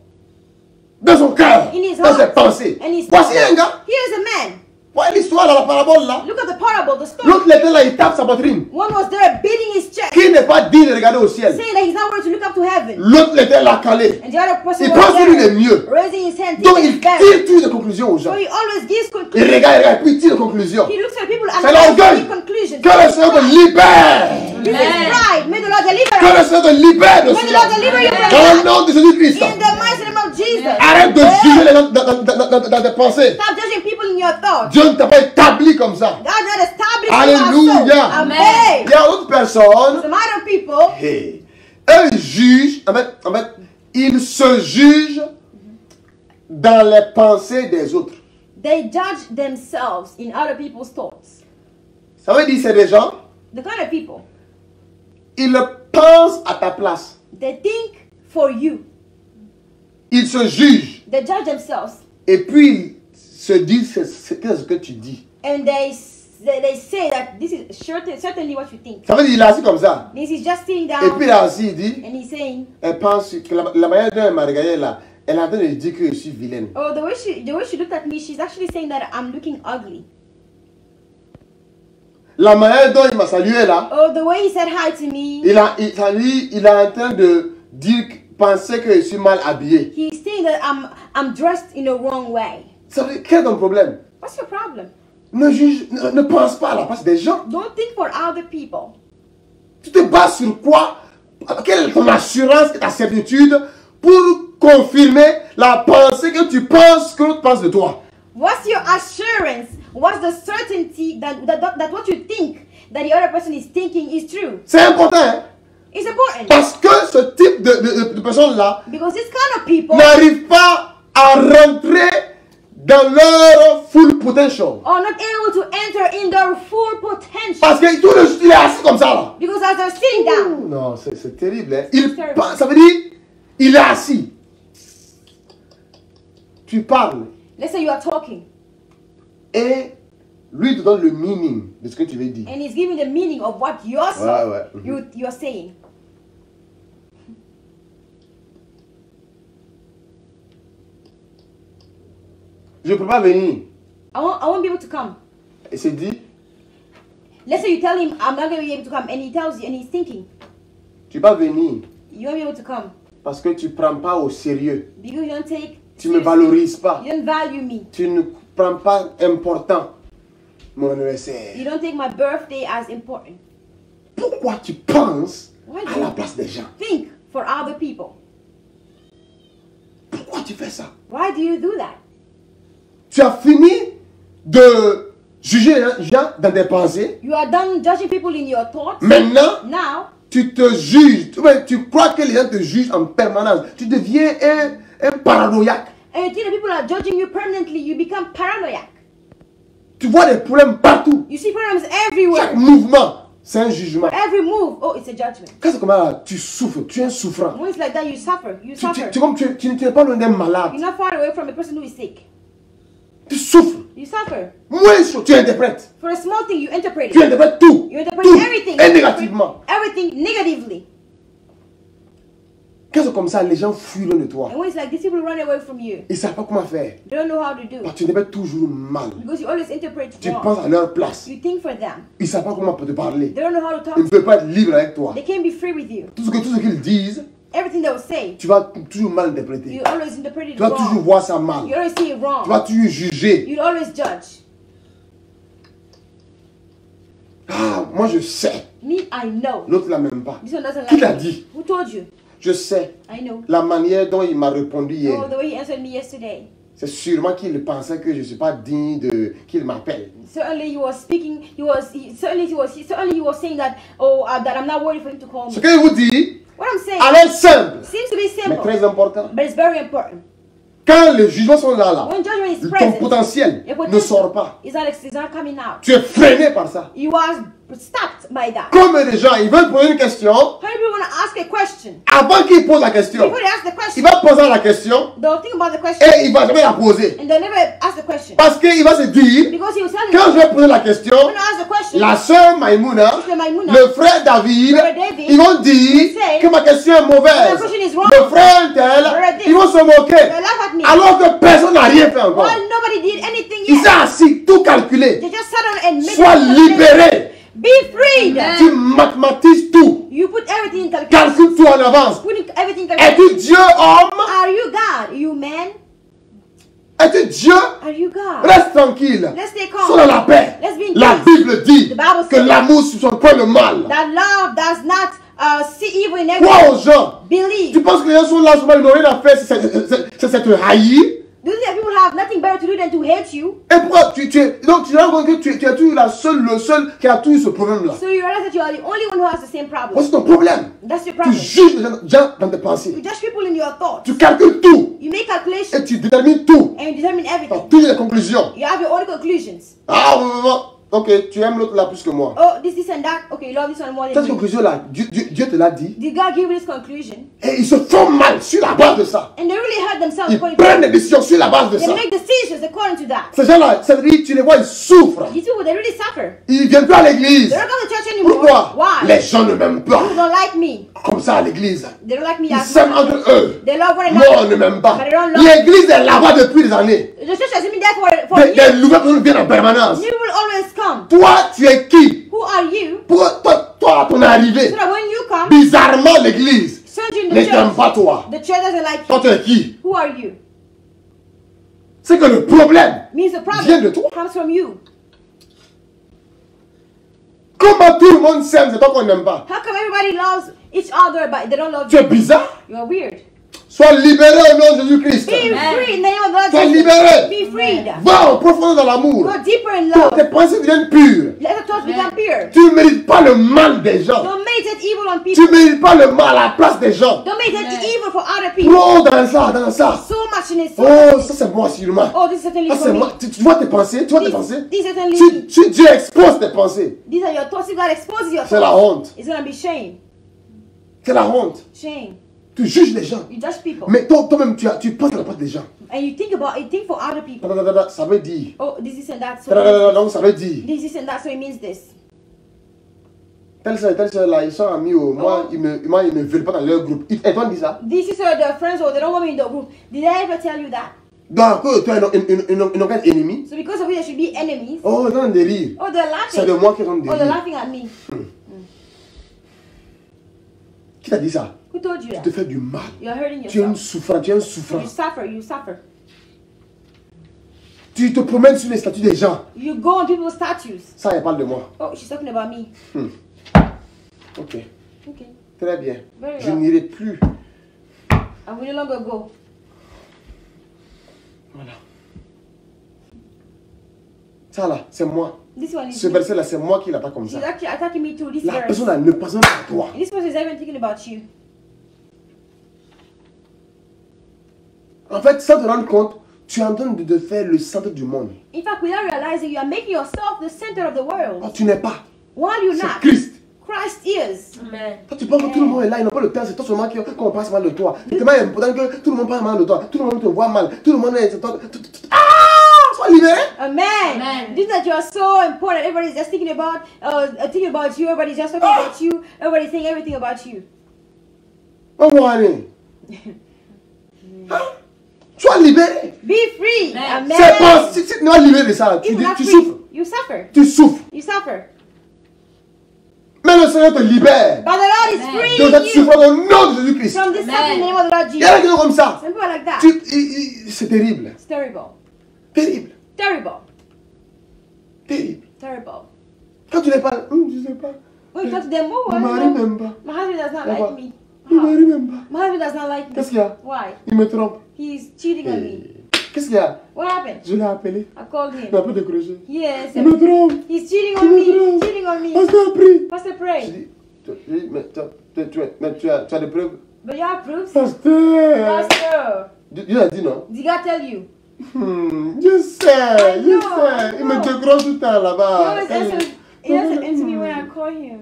Dans son cœur, In his dans ses heart. pensées. And his Voici un gars. Here's a man. Voyez l'histoire dans la parabole là. Look at the parable, the story. L'autre était là, il tape sa poitrine. One was there beating his chest, Qui n'est pas digne de regarder au ciel. saying that he's not worthy to look up to heaven. L'autre était là calé. And the other person Il was pense que lui il est there, mieux. raising his hand, Donc thinking il he's better. tire toutes les conclusions aux So gens. he always gives Il conclusions. regarde, puis il tire les conclusions. He looks at people and C'est l'orgueil. gives conclusions. Que le Seigneur te libère. This is pride. May the Lord deliver Que le us. Seigneur te libère de May the Lord cela. deliver you from Dans le that. nom de Jésus-Christ. In the mighty name of Jesus. Arrête de juger les gens dans tes pensées. Stop judging people in your thoughts. Dieu ne t'a pas établi comme ça. God not established Alléluia. you also. Amen. Il y a d'autres personnes. Some other people, Hey, eux ils jugent. En fait, ils se jugent dans les pensées des autres. they judge themselves in other people's thoughts. Ça veut dire c'est des gens. The kind of people, Ils pensent à ta place. they think for you. Ils se jugent. They judge themselves. Et puis, ils se disent c'est ce que tu dis. And they say that this is certainly what you think. Ça veut dire qu'il est assis comme ça. This is just sitting Et down puis il est assis, il dit, and he's saying, elle pense que la manière dont elle m'a regardé là, elle est en train de dire que je suis vilaine. oh, the way she looked at me, she's actually saying that I'm looking ugly. La manière dont il m'a salué là, Oh, the way he said hi to me, il est en train de dire, penser que je suis mal habillé. he's saying that I'm dressed in a wrong way. Ça veut dire, quel est ton problème? What's your problem? Ne pense pas à la place des gens. Don't think for other people. Tu te bases sur quoi? Quelle est ton assurance et ta certitude pour confirmer la pensée que tu penses que l'autre pense de toi? What's your assurance? What's the certainty that what you think that the other person is thinking is true? C'est important, hein? It's important. Parce que ce type de personnes-là Because this kind of people n'arrivent pas à rentrer dans leur full potential. are not able to enter in their full potential. Parce que tout le temps, il est assis comme ça là. Because as they're sitting down, Non, c'est terrible. Hein? terrible. Ça veut dire, il est assis. Tu parles let's say you are talking, et lui te donne le meaning de ce que tu veux dire. and he's giving the meaning of what you're ouais. you're saying. Je ne peux pas venir. I won't be able to come. Et c'est dit, Let's say you tell him I'm not going to be able to come, and he tells you, and he's thinking tu ne peux pas venir you won't be able to come parce que tu ne prends pas au sérieux. because you don't take. Tu ne me valorises pas. You don't value me. Tu ne prends pas important mon anniversaire. You don't take my birthday as important. Pourquoi tu penses Why à do la you place des gens? think for other people? Pourquoi tu fais ça? Why do you do that? Tu as fini de juger les gens dans tes pensées. You are done judging people in your thoughts. Maintenant, Now, tu te juges. Tu crois que les gens te jugent en permanence. Tu deviens un paranoïaque. and you think that people are judging you permanently, you become paranoid. Tu vois des problèmes partout. You see problems Chaque everywhere. mouvement, c'est un jugement. Every move, oh, it's a judgment. Quand c'est comme ça, tu souffres. Tu es un souffrant. When it's like that, you suffer. You suffer. Tu n'es pas loin d'un malade. You're not far away from a person who is sick. Tu souffres. You suffer. Moins tu interprètes. For a small thing, you interpret Tu it. interprètes tout. You interpret Tout. everything. Et négativement. Everything negatively. Quand c'est comme ça, les gens fuient loin de toi. And when it's like these people run away from you, Ils ne savent pas comment faire. they don't know how to do. Parce que tu interprètes toujours mal. Because you always interpret Tu wrong. penses à leur place. You think for them. Ils ne savent pas comment te parler. They don't know how to talk Ils ne to you. peuvent pas être libres avec toi. They can't be free with you. Tout ce qu'ils disent, Everything they will say, tu vas toujours mal interpréter. you always interpret it Tu vas toujours wrong. voir ça mal. You always see it Tu vas wrong. toujours juger. You always judge. Ah, moi je sais. Me, I know. L'autre ne l'a même pas. This one doesn't Qui l'a like dit? me. Who told you? Je sais. I know. La manière dont il m'a répondu Oh, hier. the way he answered me yesterday. c'est sûrement qu'il pensait que je ne suis pas digne de qu'il m'appelle. Certainly he was speaking, he was saying that, that I'm not worthy for him to call Ce me. que je vous dis, What I'm saying a l'air simple, seems to be mais simple, très important. but it's very important. Quand les jugements sont là, When judgment is ton present, potentiel your ne sort potential pas. is not coming out. Tu es freiné par ça. You are stopped by that. Comme des gens, ils veulent poser une question, How do people want to ask a question? avant qu'ils posent la question, Before they ask the il question, va poser la question they'll think about the question et il va jamais la poser. and they'll never ask the question. Parce qu'il va se dire, Because he was telling quand je you, vais poser la question, when I ask the question, la sœur Maïmouna, Sister Maïmouna, le frère David, Brother David, ils vont dire will say, que ma question est mauvaise. my question is wrong. Le frère tel, Brother David, ils vont se moquer. they'll laugh at me. Alors que personne n'a rien fait encore. While nobody did anything Il yet. s'est assis, tout calculé. They just sat down and made Sois the calculation. libéré. Be freed. Tu mathématises tout. You put everything in calculation. Calcule tout en avance. Putting everything in calculation. Es-tu Dieu, homme? Are you God? You man? Es-tu Dieu? Are you God? Reste tranquille. Let's stay Sois calm. dans la paix. Let's be in La peace. Bible dit The Bible que says l'amour ne son point le mal. that love does not see evil in Crois everyone. aux gens. Tu Believe. penses que les gens sont là, ils n'ont rien à faire, c'est te haïr? Do you think that people have nothing better to do than to hate you? Et pourquoi donc tu te rends compte que tu es toujours le seul qui a toujours ce problème-là. So you realize that you are the only one who has the same problem. C'est ton problème. That's your Tu problem. juges les gens dans tes You pensées. judge people in your thoughts. Tu calcules tout. You make calculations Et tu détermines tout. and you determine everything. Toutes les conclusions. You have your own conclusions. Ah, ok, tu aimes l'autre là plus que moi. Oh, this and that. Okay, you love this one more than Cette me. conclusion-là, Dieu te l'a dit. Did God give you this conclusion? Et ils se font mal sur la base de ça. And they really hurt themselves Ils according to prennent that. des décisions sur la base de They ça. make decisions according to that. Ces gens-là, tu les vois, ils souffrent. These people, they really suffer. Ils ne viennent plus à l'église. They don't go to church anymore. Pourquoi? Why? Les gens ne m'aiment pas. People don't like me. Comme ça à l'église. They don't like me Ils as s'aiment much. entre eux. They love one Moi, on another. ne m'aime pas. But they don't love. L'église est là-bas depuis des années. The church has been there for Des years. nouvelles personnes viennent en permanence. You will always come. Toi, tu es qui? Who are you? Pour toi, ton arrivée. So that when you come, Bizarrement, l'église search in ne the t'aime church. pas toi. The church doesn't like Toi, you. tu es qui? Who are you? C'est que le problème Means the vient de problem toi. comes from you. Comment tout le monde s'aime, c'est toi qu'on n'aime pas. How come everybody loves each other but they don't love Tu es you? bizarre. You are weird. Sois libéré au nom de Jésus-Christ. Be free in the name of the Sois Lord libéré. Jesus. Be freed. Va en profondeur dans l'amour. Go deeper in Tes love. pensées deviennent pures. Let the thoughts become pure. Tu ne mérites pas le mal des gens. Don't meditate evil on Tu people. ne mérites pas le mal à la place des gens. Don't meditate evil for other people. Trop dans ça. So much in it. Oh, ça c'est moi sûrement. Oh, this is certainly Ça for c'est me. moi. Tu vois tes pensées? Tu vois tes pensées? This is certainly me. Si Dieu expose tes pensées, These are your thoughts. If God exposes your c'est la thoughts, honte. it's gonna be shame. C'est la honte. Shame. Tu juges les gens. You judge people. Mais toi-même, tu penses à la place des gens. And you think for other people. Ça veut dire. Oh, this and that. So Donc ça veut dire. this and that. So it means this. Telle soeur là, ils sont amis. Moi, ils me veulent pas dans leur groupe. Et toi, dis ça. This is their friends or they don't want me in the group. Did I ever tell you that? Donc, tu es un organe ennemi. So because of it, there should be enemies. Oh, ils ont des rires. Oh, they're C'est de laughing. moi qui ont des Oh, they're rires. laughing at me. Qui t'a dit ça? Who told you Tu that? te fais du mal. You're hurting Tu es une yourself. souffrance. Tu es un You souffrant. suffer. You suffer. Tu te promènes sur les statues des gens. You go on people's statues. Ça, elle parle de moi. Oh, she's talking about me. Ok. Okay. Très bien. Very Je well. n'irai plus. I will no longer go. Voilà. Ça là, c'est moi. This one is Ce me. verset-là, c'est moi qui l'attaque comme She's ça. actually attacking me too. This La verse. personne là ne pense pas à toi. And this person is even thinking about you. En fait, sans te rendre compte, tu es en train de faire le centre du monde. In fact, without realizing, you are making yourself the center of the world. Oh, tu n'es pas. While you're C'est not, Christ. Christ is. Amen. Toi, tu penses que tout le monde est là, ils n'ont pas le temps, c'est toi seulement qu'on passe mal de toi. C'est tellement important que tout le monde passe mal de toi. Tout le monde te voit mal. Tout le monde est. Ah! Sois libéré. Amen. Amen. This that you are so important. Everybody's just thinking about you. Everybody's just talking about you. Everybody's saying everything about you. On va aller. Hein? Sois libéré. Be free. Amen. Amen. C'est pas. Si tu n'es pas libéré de ça, If you're not tu free, souffres. you suffer. Tu souffres. You suffer. Mais le Seigneur te libère But the Lord is Amen. de freeing cette you souffrance au nom de Jésus-Christ. from this Amen. suffering in the name of the Lord Il y a des Jesus. gens comme ça. Some people are like that. C'est terrible. It's terrible. Terrible. Terrible. Terrible. Terrible. Quand tu les parles, je sais pas. When you talk to them, oh, I Mon don't mari know. m'aime pas. My husband does not Pourquoi? like me. Mon How? mari m'aime pas. My husband does not like me. Qu'est-ce qu'il y a? Why? Il me trompe. He's cheating on me. Qu'est-ce qu'il y a? What happened? Je l'ai appelé. I called Il m'a him. pas décroché. Yes. Il me trompe. He's cheating Il on me me. trompe. Cheating on me. Pasteur, prie. Pastor, Je pray. dis, mais tu as des preuves? But you have proofs? Pasteur. Pastor, Dieu a dit non. did God tell you? Je sais, je know, sais. Il me I know. décroche tout le temps He là-bas. always answers. He doesn't answer me when I call him.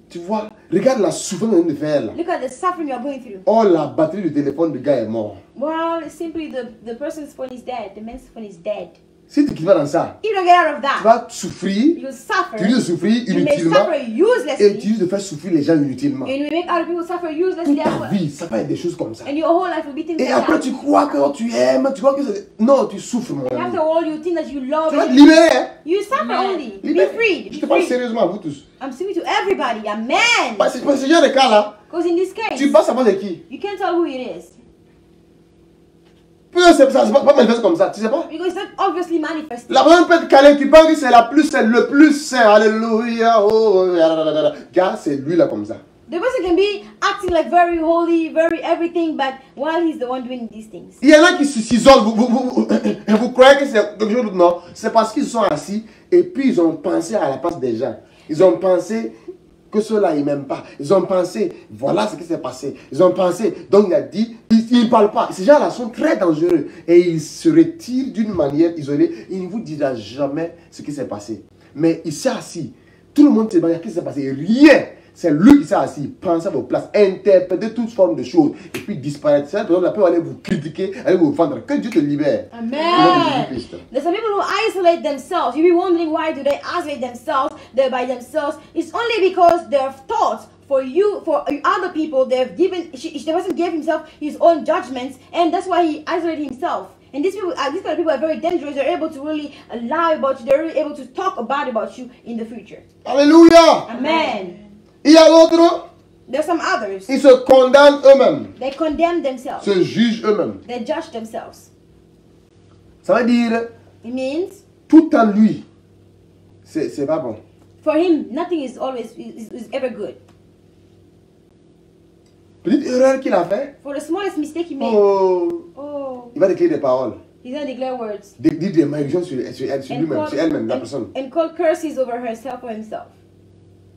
Tu vois, regarde la souffrance qu'on vient de faire là. Look at the suffering you're going through. Oh, la batterie du téléphone du gars est mort. Well, simply the person's phone is dead. The man's phone is dead. Si tu vas dans ça, If you don't get out of tu that, vas souffrir, you suffer. tu risques de souffrir You may inutilement suffer et tu uselessly. risques de faire souffrir les gens inutilement. And you may make other people suffer Toute uselessly as ta well. vie, ça va être des choses comme ça. And your whole life will be things Et like après, that. tu crois que tu aimes, tu crois que c'est... Non, tu souffres, mon And ami. after all, you think that you love Tu vas te it. libérer, hein? You suffer only. Be Libérer. freed. Je Be te parle freed. sérieusement à vous tous. I'm speaking to everybody. Amen. Parce que ce genre de cas-là, Because in this case, tu passes à c'est qui? you can't tell who it is. Puis ça c'est pas manifeste comme ça, tu sais pas? Because it's not obviously manifested. La personne peut être câlin, tu penses que c'est le plus saint. Alléluia. Oh, gars, c'est lui là comme ça. The person can be acting like very holy, very everything, but while he's the one doing these things. Il y en a qui s'isolent, vous croyez que c'est quelque chose d'autre? Non, c'est parce qu'ils sont assis et puis ils ont pensé à la place des gens. Ils ont pensé que ceux-là ils m'aiment pas. Ils ont pensé, voilà ce qui s'est passé. Ils ont pensé, donc il a dit, ils ne parlent pas. Ces gens-là sont très dangereux et ils se retirent d'une manière isolée. Il ne vous dira jamais ce qui s'est passé. Mais il s'est assis. Tout le monde sait bien ce qui s'est passé. Rien. C'est lui qui s'est assis, pensez à vos places, interprétez toutes formes de choses et puis disparaître. Cette personne peut aller vous critiquer, aller vous vendre. Que Dieu te libère. Amen. There's some people who isolate themselves. You be wondering why do they isolate themselves? They're by themselves. It's only because their thoughts for you, for other people, they've given. The person gave himself his own judgments, and that's why he isolated himself. And these people, these kind of people are very dangerous. They're able to really lie about you. They're really able to talk about you in the future. Alléluia. Amen. Il y a l'autre, There's some others. ils se condamnent eux-mêmes, They condemn themselves. se jugent eux-mêmes. They judge themselves. Ça veut dire, It means tout en lui, c'est pas bon. for him, nothing is always is ever good. Petite erreur qu'il a fait, For the smallest mistake he made, oh, il va déclarer des paroles, he's gonna declare words dire des malédictions sur lui-même, sur elle-même, la personne. and call curses over herself or himself.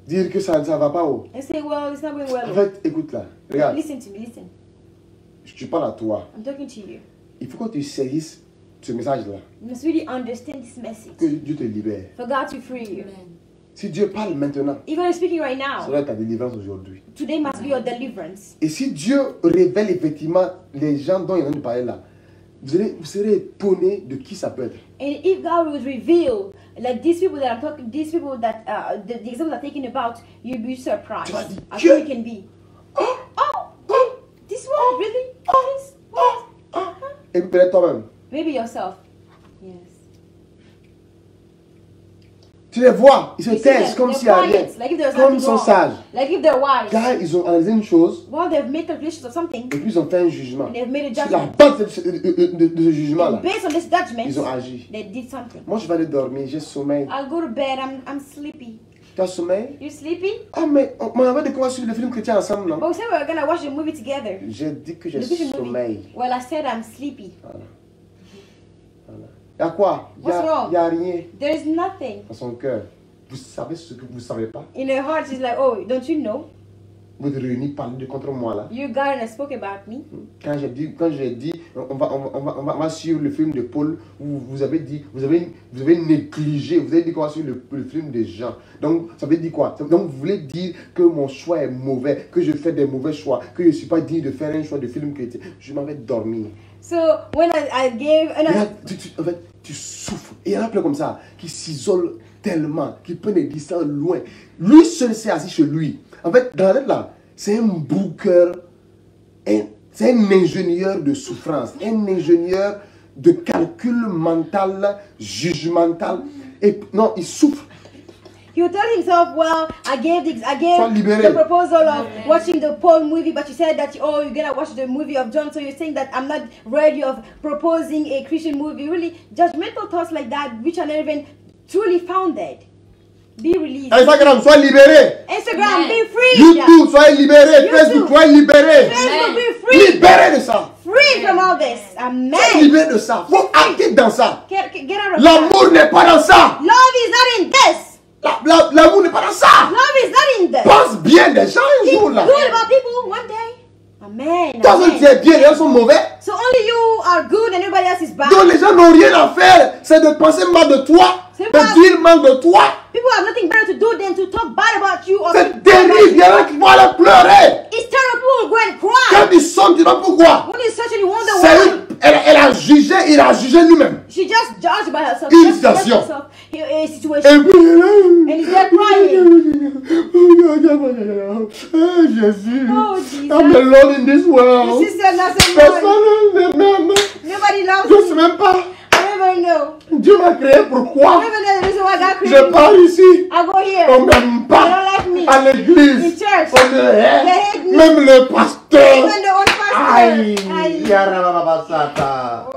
Dire que ça ne va pas. Oh. And say, well, it's not going En well. fait, écoute là, regarde, Listen to me, listen. je parle à toi. I'm talking to you. Il faut que tu saisisses ce message-là, You must really understand this message. que Dieu te libère. For God to free you. Si Dieu parle maintenant, Even if speaking right ça now, doit être ta délivrance aujourd'hui. today must be your deliverance. Et si Dieu révèle effectivement les gens dont il est en train de parler là, vous serez étonné de qui ça peut être. And if God would reveal, like these people that I'm talking, these people that the examples I'm talking about, you'll be surprised. Tu vas dire, How Dieu. it can be. Oh, this one really? This what? Huh? Et puis peut-être toi-même. Maybe yourself. Yes. Tu les vois, ils se You see taisent them, comme they're s'il n'y a rien. quiet, like if there's Comme nothing ils sont wrong. sages. Like if they're wise. Car ils ont analysé une chose Well, they've made calculations of something. et puis ils ont fait un jugement. And they've made a Sur la judgment. base de ce jugement-là, And based on this judgment, ils ont agi. they did something. Moi, je vais aller dormir, j'ai sommeil. I'll go to bed. I'm sleepy. Tu as sommeil? You sleepy? Ah, mais on avait de quoi suivre le film chrétien ensemble, non? But we said we were gonna watch the movie together. J'ai dit que j'ai The Christian movie. sommeil. Well, I said I'm sleepy. Voilà. Il y a quoi? Il What's wrong? y a rien There is nothing. dans son cœur. Vous savez ce que vous ne savez pas? In her heart, she's like, oh, don't you know? Vous êtes réunis parler de contre moi là. You got and spoke about me. Quand j'ai dit, on va suivre le film de Paul, vous avez dit, vous avez négligé, vous avez dit quoi sur le film de Jean. Donc, ça veut dire quoi? Donc, vous voulez dire que mon choix est mauvais, que je fais des mauvais choix, que je ne suis pas digne de faire un choix de film chrétien. Je m'en vais dormir. So when I gave, and Et là, I, en fait, tu souffres. Et il y en a plein comme ça, qui s'isolent tellement, qui prennent des distances loin. Lui seul s'est assis chez lui. En fait, dans la tête là, c'est un booker, c'est un ingénieur de souffrance, un ingénieur de calcul mental, jugemental. Et non, il souffre. he would tell himself, well, I gave Sois libéré. the proposal of watching the Paul movie, but you said that, oh, you're gonna watch the movie of John, so you're saying that I'm not ready of proposing a Christian movie. Really, judgmental thoughts like that, which are not even truly founded. Be released. Instagram, sois libéré. Instagram, be free. YouTube, sois libéré. YouTube. Facebook, sois libéré. Facebook, be free. Libéré de ça. Free from all this. Amen. Sois libéré de ça. Faut acter dans ça. Get out of that. L'amour n'est pas dans ça. Love is not in this. L'amour n'est pas dans ça. Love is not in this. Pense bien des gens un Think jour là. good about people one day. Amen. Toi, seul, tu Amen. es bien, les gens sont mauvais. So only you are good and everybody else is bad. Donc les gens n'ont rien à faire. C'est de penser mal de toi. C'est De pas- dire mal de toi. People have nothing better to do than to talk bad about you or C'est terrible. Il y en a qui vont aller pleurer. It's terrible. People will go and cry. Quand ils sont, tu sais pas pourquoi. When you search and you wonder C'est why. une- elle a jugé, il a jugé lui-même. She just judged by herself. Une Just judged situation. herself in a situation. Et puis, And he's there crying. Oh, Jésus. Oh, Jesus. I'm alone in this world. She said nothing more. Personne ne m'aime. Nobody loves Je ne me. sais même pas. I never know. Dieu m'a créé I pourquoi. never know the reason why God Je created me. pars ici. I go here. On m'aime They pas. don't like me. À l'église. In church. On me hait. They hate me. Même le pasteur. Even the own pastor. Aïe. Aïe. Yarababasata.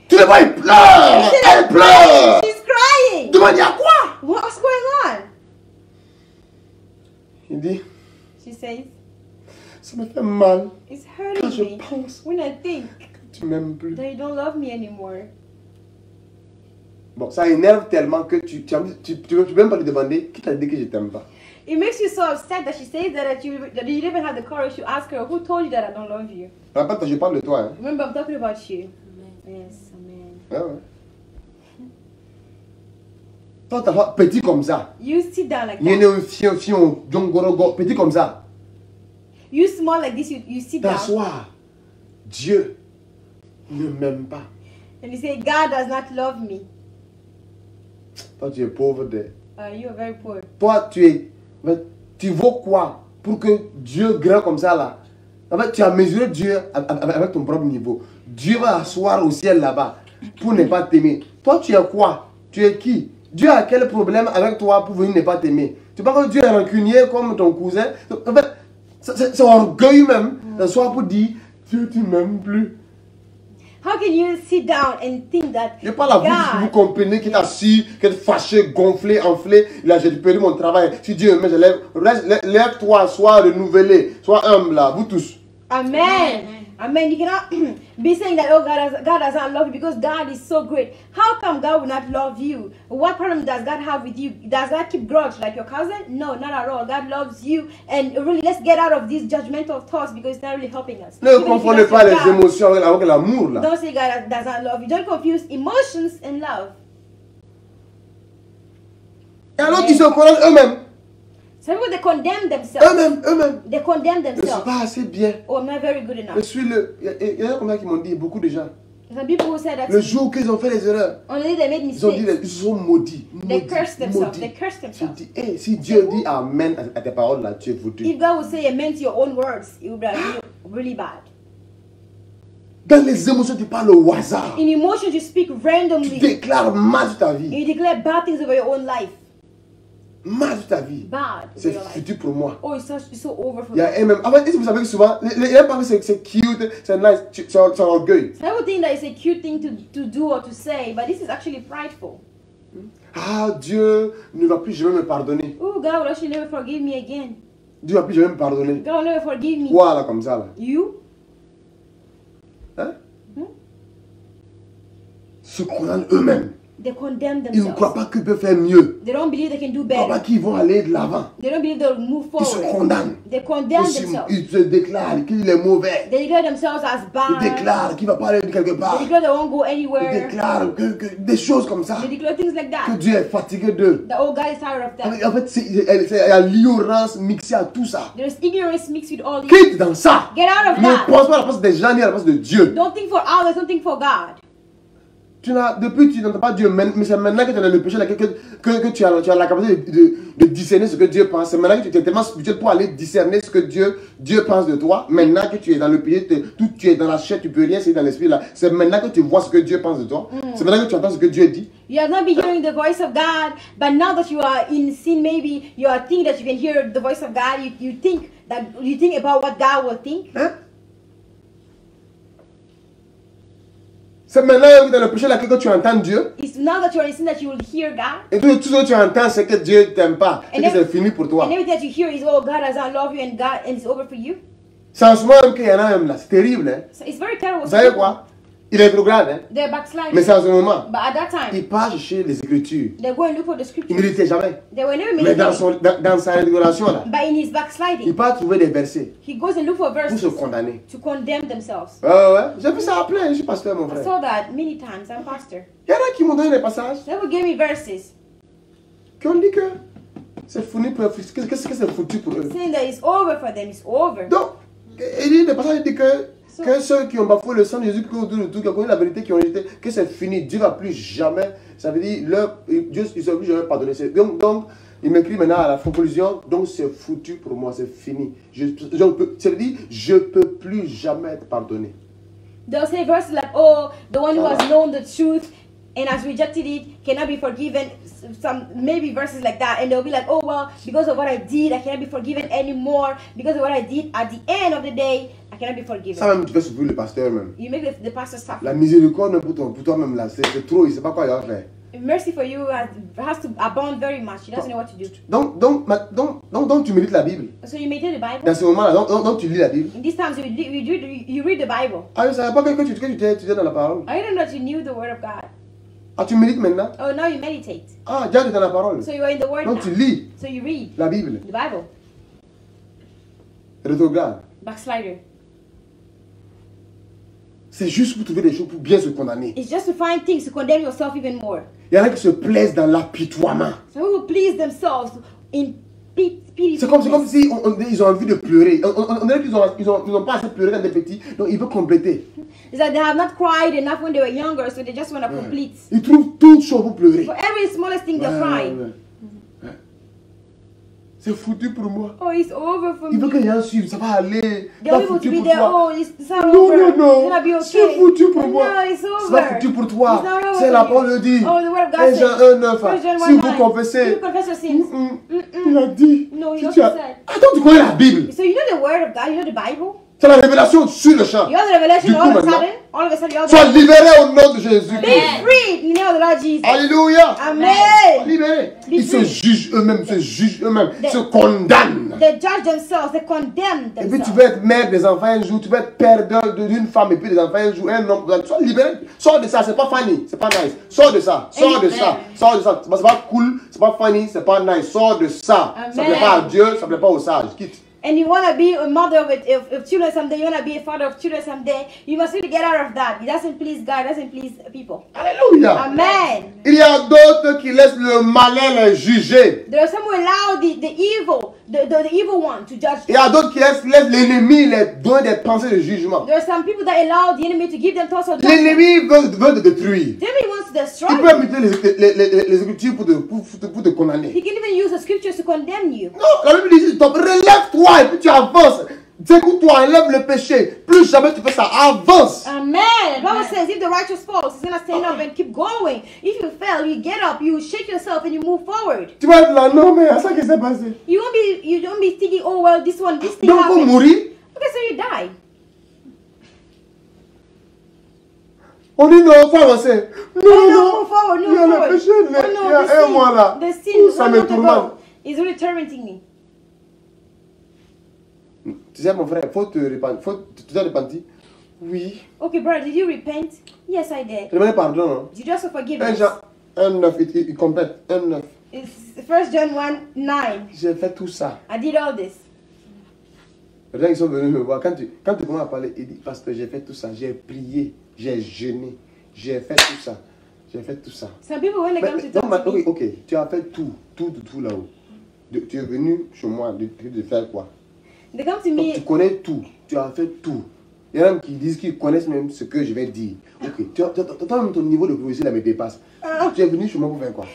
Tu le vois, il pleure. Elle pleure. She's crying. Demande, il y a quoi? What's going on? Il dit, She says, ça me fait mal it's quand hurting je me pense when I think que tu m'aimes plus. that you don't love me anymore. Bon, ça énerve tellement que tu peux même pas lui demander qui t'a dit que je t'aime pas. It makes you so upset that she says that you didn't even have the courage to ask her, who told you that I don't love you? Rappelle-toi, je parle de toi. Hein. Remember, I'm talking about you. Yes, amen. Ouais, ouais. Toi, t'as pas petit comme ça. You sit down like Il y that. a un fion, jongorogo, petit comme ça. You small like this, you sit down. T'asseoir. Dieu ne m'aime pas. And you say, God does not love me. Toi, tu es pauvre de. You are very poor. Toi, tu vaux quoi pour que Dieu grand comme ça là? En fait, tu as mesuré Dieu avec ton propre niveau. Dieu va asseoir au ciel là-bas pour ne pas t'aimer. Toi, tu es quoi? Tu es qui? Dieu a quel problème avec toi pour venir ne pas t'aimer? Tu penses que Dieu est rancunier comme ton cousin? En fait, c'est orgueil même d'asseoir pour dire Dieu, tu m'aimes plus. How can you sit down and think that Je parle à vous, vous comprenez qui est assis, qui est fâché, gonflé, enflé. Là, j'ai perdu mon travail. Si Dieu me je lève, lève-toi, sois renouvelé, sois humble là, vous tous. Amen. Amen. You cannot be saying that, oh, God does not love you because God is so great. How come God will not love you? What problem does God have with you? Does God keep grudge like your cousin? No, not at all. God loves you. And really, let's get out of these judgmental thoughts because it's not really helping us. Ne Even if you confondez don't pas say les God, émotions avec l'amour là. don't say God does not love you. Don't confuse emotions and love. Et alors ils se condamnent eux-mêmes. Some people, they condemn themselves. Eux-mêmes. They condemn Je ne suis themselves. pas assez bien. Oh, I'm not very good Je enough. suis le. Il y en a comme ça qui m'ont dit, beaucoup de gens. Some people who say that Le jour qu'ils ont fait les erreurs, only they made ils ont dit, mistakes. ils sont maudits. They curse themselves. Maudits. They curse Je themselves. dis, hey, si Dieu dit Amen à tes paroles là, tu es foutu. If God would say amen to your own words, it would be really bad. Dans les émotions, tu parles au hasard. In emotions, you speak Tu randomly. déclares mal sur ta vie. You declare bad things over your own life. Mal sur ta vie. Bad over C'est your life. foutu pour moi. Oh, it's so over for Il y me. a même. En fait, vous savez que souvent, les gens pensent que c'est cute, c'est nice, c'est orgueil. Some people think that it's a cute thing to do or to say, but this is actually prideful. Ah, Dieu ne va plus jamais me pardonner. Oh, God will actually never forgive me again. Dieu ne va plus jamais me pardonner. God will never forgive me. Voilà, comme ça là. You? Hein? Se condamnent eux-mêmes. They condemn Ils ne croient themselves. pas qu'ils peuvent faire mieux. They don't believe they can do Ils ne croient pas better. qu'ils vont aller de l'avant. They don't believe they'll move Ils se forward. condamnent. They condemn Ils themselves. ils se déclarent qu'il est mauvais. They declare themselves as Ils bad. déclarent qu'il ne va pas aller quelque part. They declare they won't go Ils anywhere. déclarent que des choses comme ça. They declare things like Que that. Dieu est fatigué d'eux. That, oh, God is tired of that. En fait, il y a l'ignorance mixée à tout ça. There's ignorance mixed with all this. Quitte dans ça. Get out of Ne that. pense pas à la place des gens ni à la place de Dieu. Don't think for others, don't think for God. Depuis tu n'entends pas Dieu, mais c'est maintenant que tu es dans le péché, là, que tu as la capacité de discerner ce que Dieu pense. C'est maintenant que tu es tellement spirituel pour aller discerner ce que Dieu pense de toi. Maintenant que tu es dans le péché, tu es dans la chair, tu ne peux rien c'est dans l'esprit là. C'est maintenant que tu vois ce que Dieu pense de toi. C'est maintenant que tu entends ce que Dieu dit. You have not been hearing the voice of God, but now that you are in sin, maybe you are thinking that you can hear the voice of God. You think about what God will think. Hein? C'est maintenant que dans le péché là que tu entends Dieu. It's now that you're in sin that you will hear God. Et tout ce que tu entends, c'est que Dieu t'aime pas. C'est que c'est fini pour toi. And everything that you hear is, oh, God doesn't love you and it's over for you. C'est en ce moment même qu'il y en a même là. C'est terrible. Hein? So it's very terrible. Vous savez quoi? Il est rétrograde. Hein? They're backsliding. Mais c'est en ce moment. But at that time, Il part chercher les Écritures. they go and look for the Il scriptures. ne méditait jamais. They were never Mais meditating. dans sa rétrogradation là, But in his il backsliding, part trouver des versets he goes and look for pour se verses condamner. to condemn themselves. Ouais. J'ai vu ça à plein. Je suis pasteur, mon I frère. saw that many times. I'm pastor. Il y en a qui m'ont donné des passages They would give me verses qui ont dit que c'est fini pour que c'est foutu pour eux. saying that it's over for them. It's over. Donc, il dit des passages qui dit que ceux qui ont bafoué le sang de Jésus, qui ont connu la vérité, qui ont rejeté, que c'est fini. Dieu ne va plus jamais. Ça veut dire, Dieu ne va plus jamais pardonner. Donc, il m'écrit maintenant à la conclusion, donc c'est foutu pour moi, c'est fini. Ça veut dire, je ne peux plus jamais être pardonné. They'll say verses like, oh, the one who has known the truth and has rejected it cannot be forgiven. Some maybe verses like that. And they'll be like, oh, well, because of what I did, I cannot be forgiven anymore. Because of what I did at the end of the day, I cannot be forgiven. Ça même, tu fais souffrir le pasteur même. You make the pastor suffer. La miséricorde même pour toi-même là, c'est trop, il ne sait pas quoi il va faire. Mercy for you has to abound very much. He doesn't know what to do. Donc tu médites la Bible. So you meditate the Bible. Dans ce moment-là, donc tu lis la Bible. In these times, you read the Bible. Ah, je ne savais pas que tu étais dans la parole. I didn't know that you knew the word of God. Ah, tu médites maintenant? Oh, now you meditate. Ah, déjà tu es dans la parole. So you are in the word Donc now. tu lis So you read la Bible. the Bible. Rétrograde. Backslider. C'est juste pour trouver des choses pour bien se condamner. It's just to find things to condemn yourself even more. Il y en a qui se plaisent dans l'apitoiement. Some people please themselves in pity. C'est comme si ils ont envie de pleurer. On dirait qu'ils n'ont pas assez pleuré quand ils étaient petits, donc ils veulent compléter. It's like they have not cried enough when they were younger, so they just want to complete. Ils trouvent toute chose pour pleurer. For every smallest thing, they'll cry. C'est foutu pour moi. Oh, it's over for Il veut me. que les gens suivent, ça va aller. They'll Pas be able to foutu be pour there. toi. Oh, it's not Non, over. non, non. It's gonna be okay. C'est foutu pour moi. No, it's C'est pas over. foutu pour toi. It's not over C'est for la you. parole le dit. Oh, the word of God 1 Jean says. 1:9. 1 John Si 1:9. vous confessez. You confess your sins. Il a dit. No, he Si also tu as- said. Attends, tu connais la Bible. So you know the word of God, you know the Bible. C'est la révélation sur le champ. You know the revelation Du coup, all of a maintenant, sudden. All of a sudden, you sois know libéré au nom de Jésus. be free in the name of the Lord Jesus. Alléluia. Amen. Libéré. Be Ils se free. jugent eux-mêmes, The- se condamnent. They judge themselves, they condemn Et puis tu themselves. veux être mère des enfants un jour, tu veux être père d'une femme et puis des enfants un jour, un homme. Sois libéré. Sors de ça, c'est pas funny, c'est pas nice. Sors de ça, sors de ça, sors de ça. C'est pas cool, c'est pas funny, c'est pas nice. Sors de ça. Ça Amen. plaît pas à Dieu, ça plaît pas aux sages. Quitte. And you want to be a mother of children someday, you want to be a father of children someday, you must really get out of that. It doesn't please God, it doesn't please people. Alléluia. Amen. Il y a d'autres qui laissent le malin les juger. There are some who allow the evil one to judge Il y them. a d'autres qui laissent l'ennemi les donner des pensées de jugement. There are some people that allow the enemy to give them thoughts of judgment. L'ennemi veut te détruire. The enemy wants to Il destroy peut you. utiliser les Écritures pour te condamner. He can even use the scriptures to condemn you. Non, la Bible dit, stop, relève-toi et puis tu avances. Dégoûte-toi, enlève le péché. Plus jamais tu fais ça, avance. Amen. The Bible says if the righteous falls, he's going to stand up and keep going. If you fail, you get up, you shake yourself and you move forward. Tu vas être là, non mais à ça qui s'est passé. You don't be thinking, oh well, this thing Donc pour happened. mourir, Okay, so you die. on dit non, faut avancer. Non, Oh, non, move forward, il y move a le forward. péché, Oh, il no, y a un mois là. the sin, Tout ça 1 me month tourmente. ago is really tormenting me. Tu sais mon frère, faut te répandre. Tu t'es repenti? Oui. Okay, brother, did you repent? Yes, I did. Je demande pardon. Hein? Did you also forgive 1 us? Jean 1:9, il complète. 1:9. It's 1 John 1:9. J'ai fait tout ça. I did all this. Les gens qui sont venus me voir, quand tu commences à parler, il dit, pasteur, j'ai fait tout ça, j'ai prié, j'ai jeûné, j'ai fait tout ça, j'ai fait tout ça. Some people, when they come to talk to me, Ok, tu as fait tout là-haut. Tu es venu chez moi de faire quoi? they come to Donc, me. tu connais tout, tu as fait tout. Il y en a même qui disent qu'ils connaissent même ce que je vais dire. Ok, toi même ton niveau de prophétie là me dépasse. Tu es venu chez moi pour faire quoi?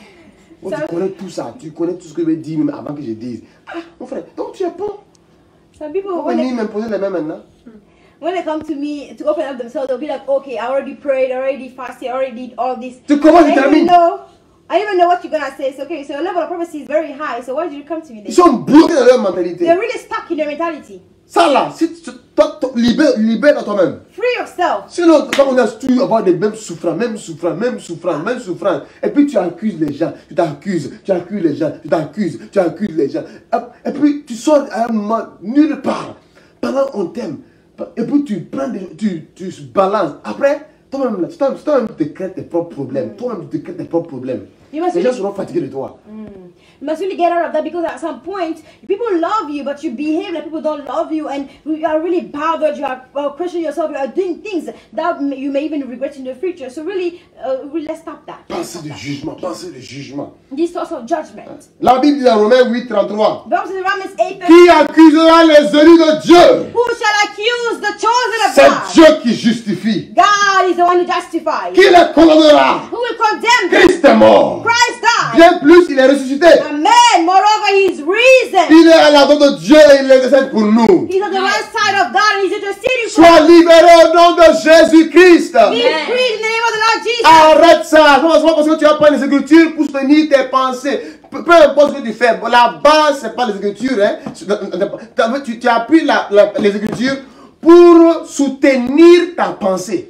Oh, Ça- tu connais tout ça, tu connais tout ce que je vais dire même avant que je dise. Ah, mon frère, donc tu es bon. Some people, Pourquoi venir m'imposer les mains maintenant? when they come to me to open up themselves, they'll be like, okay, I already prayed, I already fasted, I already did all this. Tu commences, tu I termines. even know what you're gonna say. So okay, so your level of prophecy is very high. So why did you come to me Ils then? sont bloqués dans leur mentalité. They're really stuck in their mentality. Ça là, si tu libère toi-même. Free yourself. Sinon, quand on a toujours avoir des mêmes souffrances, et puis tu accuses les gens, tu accuses les gens. Et puis tu sors à un moment nulle part. Pendant on t'aime. Et puis tu prends tu balances. Après, toi-même, tu te crées tes propres problèmes. Les gens seront fatigués de toi. You must really get out of that, because at some point people love you, but you behave like people don't love you, and you are really bothered. You are questioning yourself. You are doing things that you may even regret in the future. So really, let's stop that. Pensez de jugement. These thoughts of judgment. La Bible dit dans Romains 8:33. Bible says in Romans 8:33, Qui accusera les élus de Dieu? who shall accuse the chosen of C'est God? Dieu qui justifie. God is the one who justifies. Qui les condamnera? Who will condemn them? Christ est mort. Christ died. Bien plus, il est ressuscité. Amen. Moreover, he is risen. Il est à la droite de Dieu et il intercède pour nous. He's on the right side of God, and he's interceding for Sois us. libéré au nom de Jésus-Christ. Be free in the name of the Lord Jesus. Arrête ça. C'est pas parce que tu as pas les Écritures pour soutenir tes pensées. Peu importe ce que tu fais. La base, c'est pas les Écritures. Hein. Tu appuies les Écritures pour soutenir ta pensée.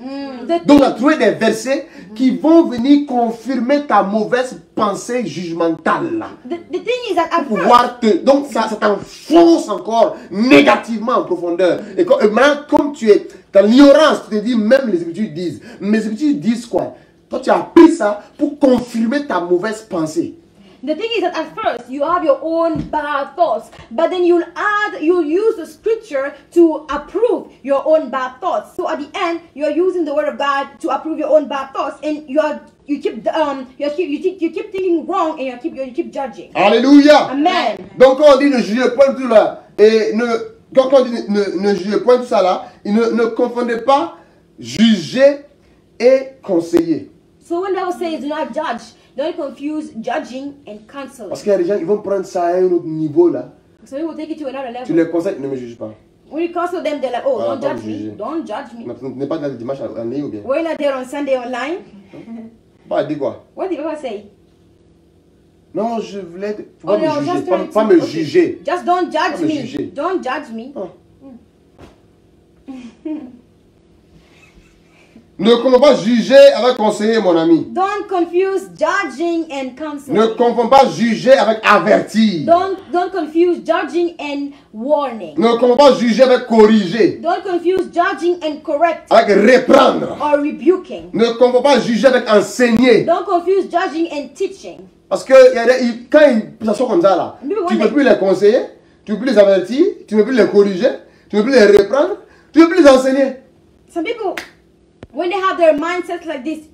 Donc, on a trouvé des versets qui vont venir confirmer ta mauvaise pensée jugementale. The thing is that at first, Donc, ça t'enfonce encore négativement en profondeur. Et maintenant, comme tu es dans l'ignorance, tu te dis, même les Écritures disent. Mais les Écritures disent quoi? Toi, tu as pris ça pour confirmer ta mauvaise pensée. the thing is that at first you have your own bad thoughts, but then you'll use the scripture to approve your own bad thoughts. So at the end, you're using the word of God to approve your own bad thoughts, and you keep thinking wrong, and you keep judging. Alléluia. Amen. Donc quand on dit ne jugez point tout là, et quand on dit ne jugez point tout ça là, ne confondez pas juger et conseiller. So when the Bible says do not judge, don't confuse judging and counseling. Parce qu'il y a des gens qui vont prendre ça à un autre niveau là. So we will take it to another Tu level. les conseilles, ne me juge pas. When you counsel them, they're like, oh, Ah, don't pas judge me me. juger. Don't judge me. Tu n'es pas dans le dimanche en ligne ou bien? We're not there on Sunday online. Pas dire quoi? What did Papa say? Non, je voulais. Faut Oh, pas me no, juger. just Pas, trying pas to- me okay. juger. Just don't judge Pas me me. juger. Don't judge me. Ah. Ne confonds pas juger avec conseiller, mon ami. Don't confuse judging and Ne counseling. confonds pas juger avec avertir. Don't confuse judging and warning. Ne confonds pas juger avec corriger. Don't confuse judging and correct Avec reprendre. or rebuking. Ne confonds pas juger avec enseigner. Don't confuse judging and teaching. Parce que quand ils sont comme ça là, Mais tu ne ouais, peux plus les conseiller, tu ne peux plus les avertir, tu ne peux plus les corriger, tu ne peux plus les reprendre, tu ne peux plus les enseigner. Some people, when they have their mindsets like this,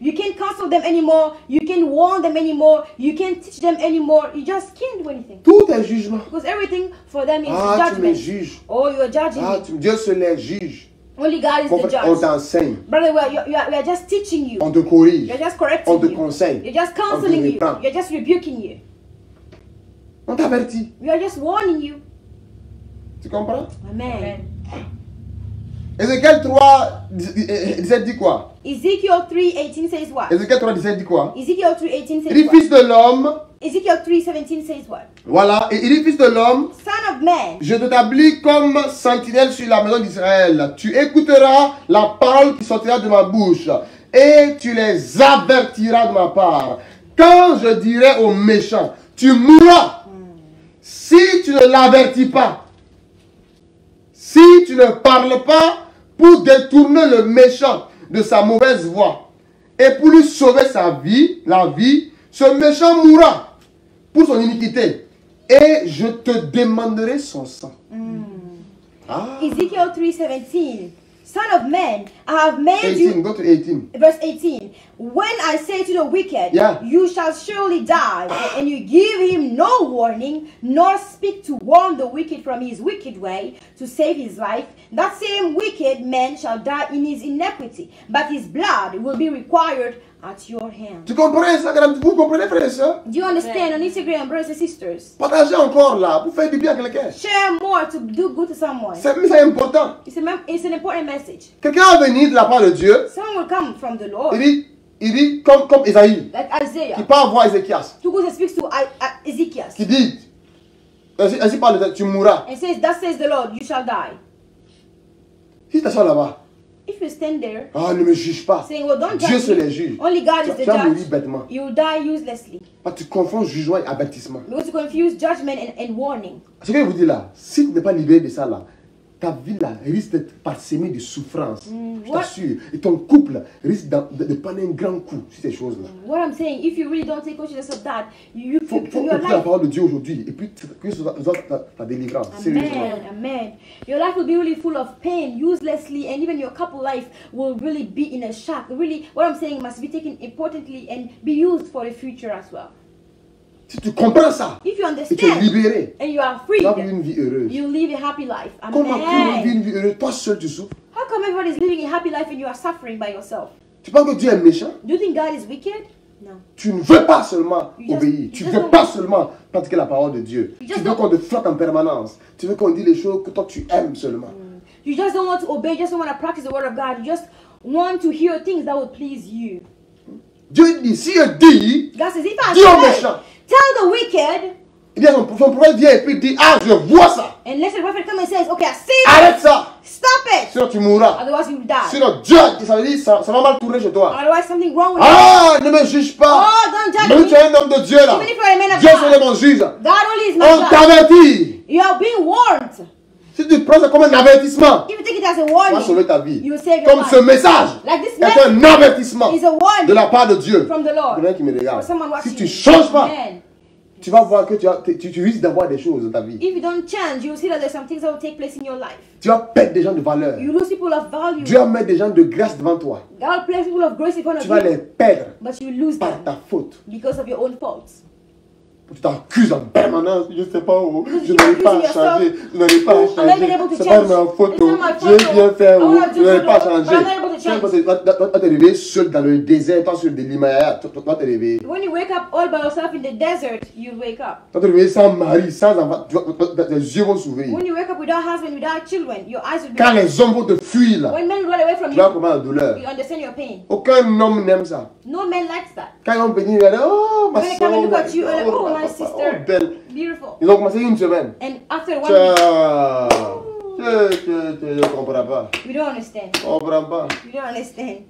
you can't counsel them anymore, you can't warn them anymore, you can't teach them anymore, you just can't do anything. Tout est jugement. Because everything for them is Ah, tu me judgment. juges. Oh, you are judging Ah, me. Dieu se les juge. Only God is Mon the frère, on judge. t'enseigne, Brother, we are just teaching you. on te corrige, You're just on correcting te you. conseille, You're just on te counseling you. reprend, You're just rebuking you. on t'avertit. We are just warning you. Tu comprends? Amen. Ézéchiel 3, 17 dit quoi? Ezekiel 3:18 says what? Ézéchiel 3, 17 dit quoi? Ezekiel 3:18 Il says dit what? fils de l'homme, Ezekiel 3:17 says what? voilà, et il dit fils de l'homme, Son of man, je t'établis comme sentinelle sur la maison d'Israël. Tu écouteras la parole qui sortira de ma bouche et tu les avertiras de ma part. Quand je dirai aux méchants, tu mourras, si tu ne l'avertis pas, si tu ne parles pas pour détourner le méchant de sa mauvaise voie et pour lui sauver sa vie, la vie, ce méchant mourra pour son iniquité et je te demanderai son sang. Ah. Ezekiel 3:17. Son of man, I have made 18, you. go to 18. Verse 18. When I say to the wicked, Yeah. you shall surely die, and you give him no warning, nor speak to warn the wicked from his wicked way to save his life, that same wicked man shall die in his iniquity, but his blood will be required at your hand. Tu comprends ça, madame? Vous comprenez, frères et sœurs? Do you understand on Instagram, brothers and sisters? Partagez encore là, pour faire du bien à quelqu'un. Share more to do good to someone. C'est important. It's an important message. Quelqu'un va venir de la part de Dieu, Someone will come from the Lord, il dit comme Isaïe, like qui Isaiah, part voir Ézéchias, who goes and speaks to Ezekiel. qui dit, Ainsi parle, tu mourras. and says, "Thus says the Lord, you shall die." Si tu t'assois là-bas, If you stand there ah, ne me juge pas. saying, "Well, don't Dieu judge c'est les me. juges. Only God is the Tu vas mourir judge," bêtement. you will die uselessly. Parce que tu confonds jugement et avertissement. Because you confuse judgment and warning. Ce que je vous dis là, si tu n'es pas libéré de ça là, ta vie là risque d'être parsemée de souffrances. Je t'assure. Et ton couple risque de prendre un grand coup sur ces choses-là. What I'm saying, if you really don't take consciousness of that, Il faut your écouter la life, parole de Dieu aujourd'hui et puis que ce soit ta délivrance. Sérieusement. amen. Your life will be really full of pain, uselessly, and even your couple life will really be in a shock. Really, what I'm saying must be taken importantly and be used for the future as well. Si tu comprends ça If you et tu es understand libéré, and you are tu freed, vas vivre une vie heureuse. you live a happy life. Comment tu vis Amen. une vie heureuse? Toi seul tu souffres. How come everyone is living a happy life and you are suffering by yourself? Tu penses que Dieu est méchant? Do you think God is wicked? No. Tu ne veux pas seulement You just- obéir. you Tu just ne veux don't- pas seulement pratiquer la parole de Dieu. You Tu just veux don't- qu'on te flatte en permanence. Tu veux qu'on dise les choses que toi tu aimes seulement. You just don't want to obey, you just don't want to practice the word of God. You just want to hear things that will please you. Dieu dit, si je dis, God says, if I dis aux say, méchants. tell the wicked, Il dit, son prophète vient et puis dit, ah, je vois ça. and let the prophet come and says, okay, I see Arrête that. ça. Stop it. Sinon tu mourras. Otherwise you will die. Sinon Dieu, ça veut dire, ça va mal tourner chez toi. Otherwise something wrong with you. Ah, ne me juge pas. Oh, don't judge Même me. tu es un homme de Dieu là. Even if you're a man of Dieu God. seul est mon juge. God only is my On God. t'avertit. You are being warned. Si tu prends ça comme un avertissement, If you take it as a tu vas sauver warning, ta vie. you will save your Comme ce life. message Like this est message un avertissement is a warning de la part de Dieu. from the Lord. Pour quelqu'un qui me regarde. For someone watching Si tu me. changes pas, Amen. tu vas voir que tu risques d'avoir des choses dans ta vie. If you don't change, you will see that there's some things that will take place in your life. Tu vas perdre des gens de valeur. You lose people of value. Dieu va mettre des gens de grâce devant toi. God will place people of grace in front Tu of vas you, les perdre but you lose par them ta faute. because of your own faults. Tu t'accuses en permanence. Je ne sais pas où. Because Je you n'arrive pas à accusing yourself. changer. Je n'arrive pas à I'm not changer. even able to C'est pas change. ma faute. It's not my Je vais fault. bien faire. I wanna do Je n'arrive pas à good, changer. but I'm not able to change. Toi, t'es réveillé seul dans le désert. Toi, sur des Himalayas. Toi, t'es réveillé. When you wake up all by yourself in the desert, you wake up. Toi, t'es réveillé sans mari, sans enfant. Tes yeux vont s'ouvrir. When you wake up without husband, without children, your eyes will be Quand les hommes vont te fuir là, When men run away from tu vas you, comprendre la douleur. you understand your pain. Aucun homme n'aime ça. No man likes that. Quand ils vont venir, ils vont dire, oh, ma When they come and look at you, soeur, oh, oh, my sister. belle. Beautiful. Ils ont commencé une semaine. And after 1 week, Tiens, je ne comprends pas. we don't understand. Je ne comprends pas. We don't understand.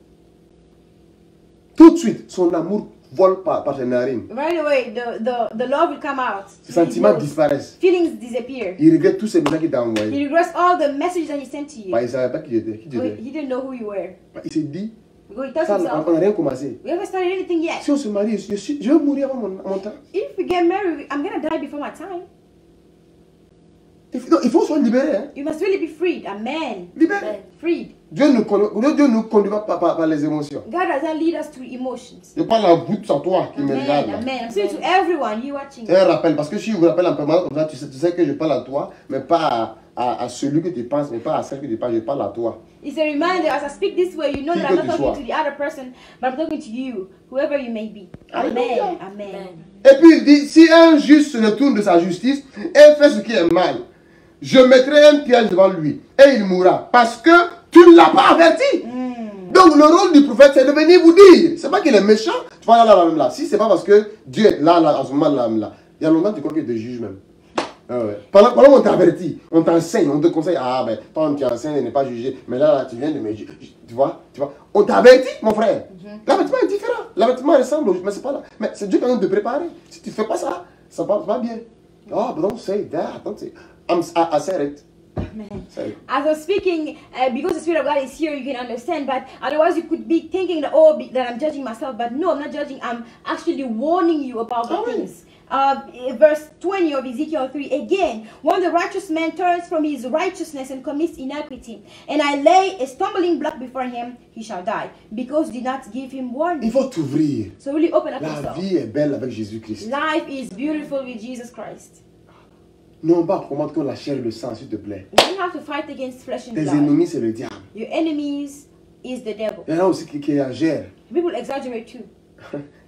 Tout de suite, son amour vole par ses narines. Right away, the love will come out. Ses sentiments His disparaissent. feelings disappear. Il regrette tous ces messages qu'il t'a envoyés. He regrets all the messages that he sent to you. Bah, il ne savait pas qui j'étais. He didn't know who you were. Bah, il s'est dit, Because he tells ça, himself, on n'a rien commencé. we haven't started anything yet. Si on se marie, je vais mourir avant mon temps. If we get married, I'm gonna die before my time. Il faut se libérer. Hein. You must really be freed. Amen. Libéré. Freed. Dieu ne nous conduit pas par les émotions. God doesn't lead us through emotions. Je parle à vous, à toi qui me regarde. Amen. là. Amen. I'm saying to everyone, you watching. C'est un rappel, parce que si je vous rappelle en permanence comme ça, tu sais que je parle à toi, mais pas à celui que tu penses, mais pas à celle que tu penses, je parle à toi. It's a reminder as I speak this way, you know Qui that I'm que not tu talking sois. to the other person, but I'm talking to you, whoever you may be. Alléluia. Amen. Amen. Et puis il dit, si un juste se détourne de sa justice et fait ce qui est mal, je mettrai un piège devant lui et il mourra, parce que tu ne l'as pas averti. Donc le rôle du prophète, c'est de venir vous dire. C'est pas qu'il est méchant, tu vois là. Si c'est pas parce que Dieu est là, en ce moment là, il y a longtemps tu crois qu'il te juge même. Ah ouais. Pendant qu'on t'avertit, on t'enseigne, on te conseille, ah ben, toi on t'enseigne de ne pas juger, mais là tu viens de me juger, tu vois, on t'avertit mon frère. L'avertissement est différent, l'avertissement ressemble, mais c'est pas là, mais c'est Dieu qui est en train de te préparer. Si tu fais pas ça, ça va pas bien. Oh, but don't say that, don't say, I said it. Amen. Say it. As I was speaking, because the Spirit of God is here, you can understand. But otherwise, you could be thinking that, oh, that I'm judging myself. But no, I'm not judging. I'm actually warning you about the Amen. things. Verse 20 of Ezekiel 3. Again, when the righteous man turns from his righteousness and commits iniquity, and I lay a stumbling block before him, he shall die, because did not give him warning. Il faut t'ouvrir. So really open up La yourself. vie est belle avec Jésus-Christ. Life is beautiful with Jesus Christ. Non pas combattre contre la chair et le sang, s'il te plaît. You don't have to fight against flesh and Tes blood. ennemis, c'est le diable. Your enemies is the devil. Il y en a aussi qui exagèrent. People exaggerate too.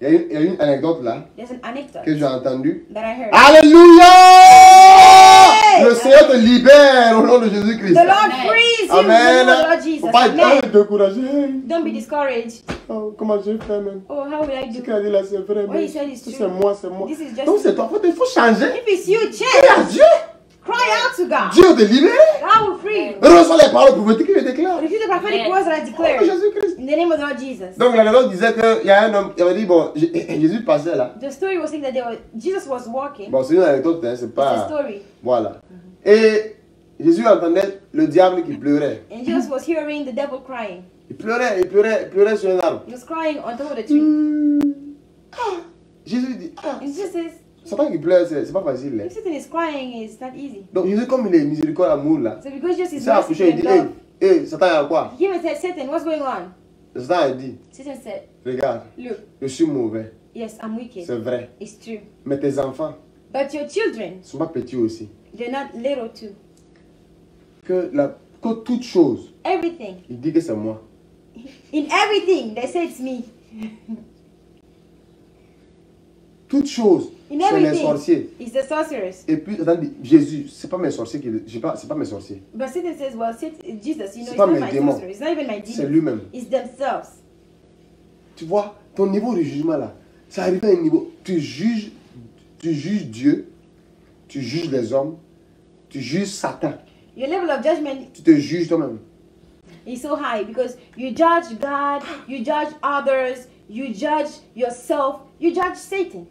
Il y a une anecdote là There's an anecdote que j'ai entendue. that I heard. Alléluia! Le Seigneur te libère au nom de Jésus-Christ. The Lord frees you in the Amen. name of the Lord Jesus. Faut pas Amen. être découragé. Don't be discouraged. Oh, comment j'ai fait même? Oh, how will I Ce do? qu'il a dit là, c'est vrai. What he said is C'est true. moi, c'est moi. This is just Donc c'est toi. Il faut changer. If it's you, Crie change. à Dieu. Cry out to God. Dieu te libère. God will free you. Reçois les paroles prophétiques qu'il déclare. Refuse the prophetic words that I Au nom de declare Jésus-Christ. in the name of the Lord Jesus. Donc la loi disait qu'il y a un homme, il avait dit, bon, Jésus passait là. The story was saying that Jesus was walking. Bon, c'est une anecdote, hein, c'est It's a pas... story. Voilà. Et Jésus entendait le diable qui pleurait. And Jesus was hearing the devil crying. Il pleurait sur un arbre. He was crying on top of the tree. Jésus dit, And Jesus says, Satan qui pleure, c'est pas facile. Hein. if Satan is crying, it's not easy. Donc Jésus, comme il est miséricorde, amour là, So because Jesus il is s'est approché, il dit, merciful and love, hey, Satan, il y a quoi? he even said, Satan, what's going on? Satan a dit, Satan said, regarde, look, je suis mauvais, yes, I'm wicked. c'est vrai. It's true. Mais tes enfants But your children, ne sont pas petits aussi. they're not little too. Que toute chose, Everything. il dit que c'est moi. In everything, they say it's me. Toute chose, In c'est les everything, sorciers. it's the sorcerers. Et puis, Satan dit, Jésus, c'est pas mes sorciers c'est pas mes sorciers. But Satan says, well, Jesus, you know, C'est it's pas not mes my démons. sorcerers. It's not even my C'est demons. lui-même. It's themselves. Tu vois, ton niveau de jugement là, ça arrive à un niveau, tu juges Dieu, tu juges les hommes, tu juges Satan, Your level of judgment tu te juges toi-même. is so high because you judge God, you judge others, you judge yourself, you judge Satan.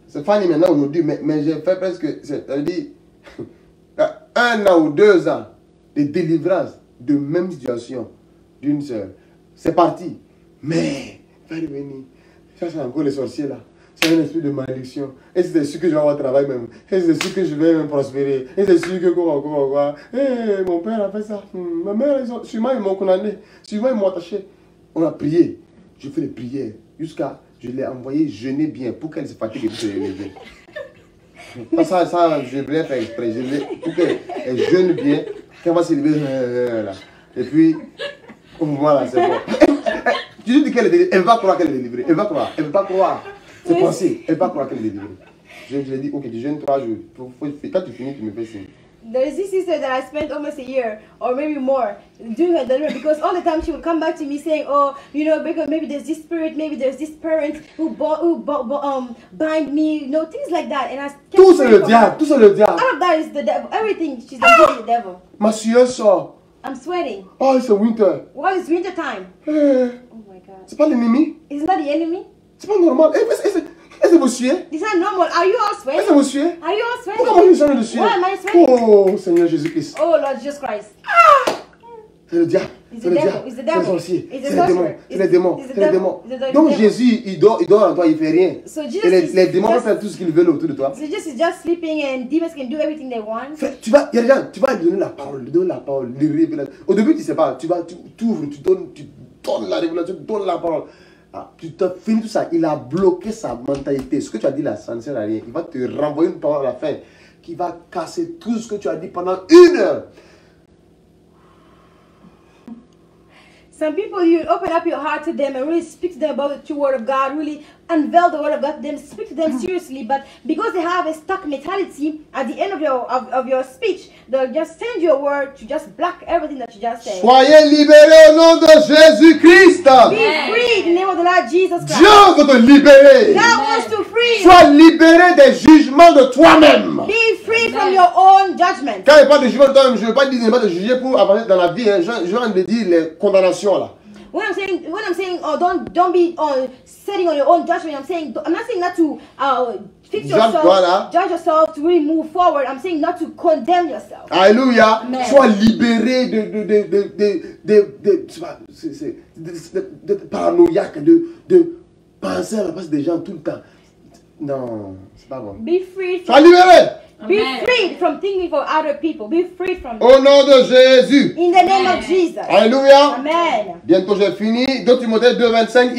C'est funny maintenant aujourd'hui, mais j'ai fait presque, c'est-à-dire, 1 an ou 2 ans de délivrance de même situation d'une sœur. C'est parti. Mais, va revenir. Ça, c'est encore les sorciers là. C'est un esprit de malédiction. Et c'est sûr que je vais avoir travail même. Et c'est sûr que je vais même prospérer. Et c'est sûr que quoi. Mon père a fait ça. Ma mère, sûrement ils m'ont condamné. Sûrement ils m'ont attaché. On a prié. Je fais des prières. Jusqu'à, je l'ai envoyé jeûner bien pour qu'elle se fatigue et puis se lever. Ça, je voulais faire exprès. Pour qu'elle jeûne bien. Qu'elle va se lever. Là. Et puis, voilà, c'est bon. Tu dis qu'elle est délivrée. Elle va croire qu'elle est délivrée. Elle va croire. Elle ne va pas croire. C'est pensé. Elle va croire qu'elle est délivrée. Je lui ai dit, ok, tu jeûnes 3 jours. Quand tu finis, tu me fais signe. There is this sister that I spent almost a year or maybe more doing her deliverance because all the time she would come back to me saying, oh, you know, because maybe there's this spirit, maybe there's this parent who bind me, you know, things like that. And I kept Tout c'est praying le for diable. her. Tout c'est le diable. All of that is the devil. Everything she's like the devil. Ma sueur sort. I'm sweating. Oh, c'est winter. What is winter time? Eh, Oh my God. c'est pas l'ennemi. Isn't that the enemy? C'est pas normal. Est-ce que vous suez? Is that normal? Are you all Est-ce que sweating? vous suez? Are you all Pourquoi moi sweating? je suis de suer? Why am I sweating? Oh, Seigneur Jésus-Christ. Oh Lord Jesus Christ. C'est le diable. It's C'est the le devil. diable. It's the C'est devil. les sorciers. It's C'est the les démons. sorcerer. C'est les démons. It's the C'est les devil. démons. It's the Donc devil. Jésus, il dort en toi, il fait rien. So Jesus Et les is démons peuvent just- faire tout ce qu'ils veulent autour de toi. So Jesus is just sleeping and demons can do everything they want. Frère, il y a des gens, tu vas lui donner la parole, les révélations. Au début, tu ne sais pas, tu ouvres, tu donnes la révélation, tu donnes la parole. Ah, tu te finis tout ça, il a bloqué sa mentalité. Ce que tu as dit là, ça ne sert à rien. Il va te renvoyer une parole à la fin qui va casser tout ce que tu as dit pendant 1 heure. Some people, you open up your heart to them and really speak to them about the true word of God, really unveil the word of God to them, speak to them seriously. But because they have a stuck mentality, at the end of your speech, they'll just send you a word to just block everything that you just said. Soyez libérés au nom de Jésus-Christ. Be free in the name of the Lord Jesus Christ. Dieu veut te libérer. God wants to free you. Sois libéré des jugements de toi-même. Be free from your own judgment. Quand il parle de jugement de toi-même, je ne veux pas dire de juger pour avancer dans la vie. Hein. Je viens de dire les condamnations là. When I'm saying, oh, don't be setting on your own judgment. I'm not saying not to fix Judge yourself, voilà. judge yourself to really move forward. I'm saying not to condemn yourself. Alléluia. Amen. Sois libéré de paranoïaque, de penser à la place des gens tout le temps. Non, c'est pas bon. Be free. Sois libéré. Be freed from thinking for other people. Be freed from Au nom de Jésus. in the name of Jesus. Alléluia. Amen. Bientôt j'ai fini. 2 Timothée 2,25.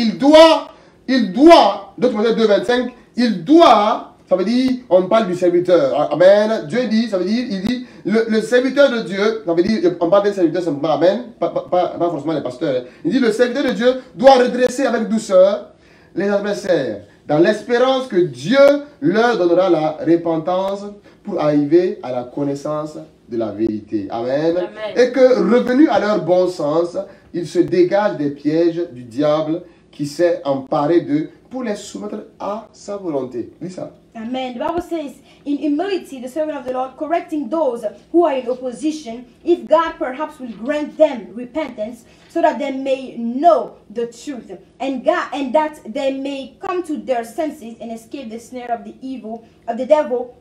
Il doit, 2 Timothée 2,25, il doit, ça veut dire, on parle du serviteur. Amen. Dieu dit, ça veut dire, il dit, le serviteur de Dieu, ça veut dire, on parle d'un serviteur simplement, amen, pas forcément les pasteurs. Il dit, le serviteur de Dieu doit redresser avec douceur les adversaires, dans l'espérance que Dieu leur donnera la repentance pour arriver à la connaissance de la vérité. Amen. Amen. Et que, revenus à leur bon sens, ils se dégagent des pièges du diable qui s'est emparé d'eux pour les soumettre à sa volonté. Lis ça. Amen. The Bible says, in humility, the servant of the Lord, correcting those who are in opposition, if God perhaps will grant them repentance, so that they may know the truth, and that they may come to their senses and escape the snare of the evil of the devil,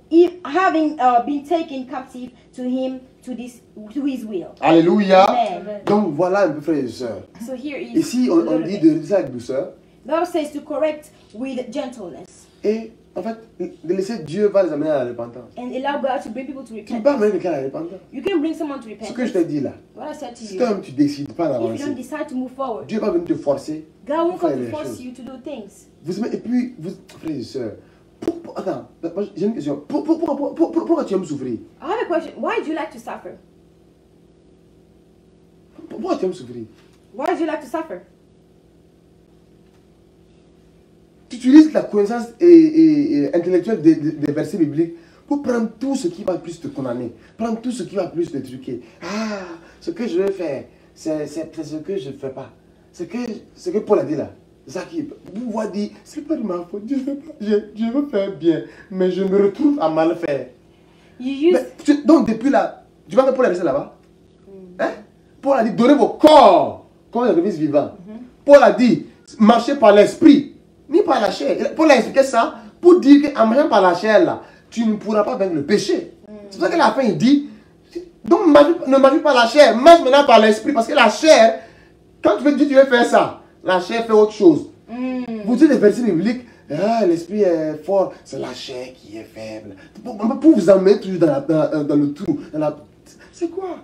having been taken captive to him to his will. Alléluia. Amen. Donc voilà un peu, frères et sœurs. So here is Ici, a on little dit bit. de dire ça avec douceur. The Bible says to correct with gentleness Et en fait, de laisser Dieu va les amener à la repentance. and allow God to bring people to Tu ne peux pas repentance. amener quelqu'un à la repentance. You can bring someone to Ce repentance. que je t'ai dit là, What I said to si you, toi-même tu décides pas if you don't d'avancer, decide to move forward, Dieu va venir te forcer. God won't Faire come les to force choses. you to do things. Et puis, frères et sœurs, attends, j'ai une question. Pourquoi tu aimes souffrir? I have a question. Why do you like to suffer? Pourquoi tu aimes souffrir? Why do you like to suffer? Tu utilises la connaissance et intellectuelle des versets bibliques pour prendre tout ce qui va plus te condamner, prendre tout ce qui va plus te truquer. Ah, ce que je veux faire, c'est ce que je ne fais pas. Ce que Paul a dit là. C'est ça qui vous voit dire, c'est pas de ma faute, je veux faire bien, mais je me retrouve à mal faire. You use Donc depuis là, tu vas faire Paul a dit ça là-bas. Hein? Paul a dit, donnez vos corps comme un service vivant. Paul a dit, marchez par l'esprit, ni par la chair. Paul a expliqué ça pour dire qu'en marchant par la chair là, tu ne pourras pas vaincre le péché. C'est pour ça qu'à la fin il dit, donc ne marche pas par la chair, marche maintenant par l'esprit, parce que la chair, quand tu veux dire tu veux faire ça, la chair fait autre chose. Vous dites les versets bibliques, ah, l'esprit est fort, c'est la chair qui est faible. Pour vous emmener toujours dans le trou. C'est quoi?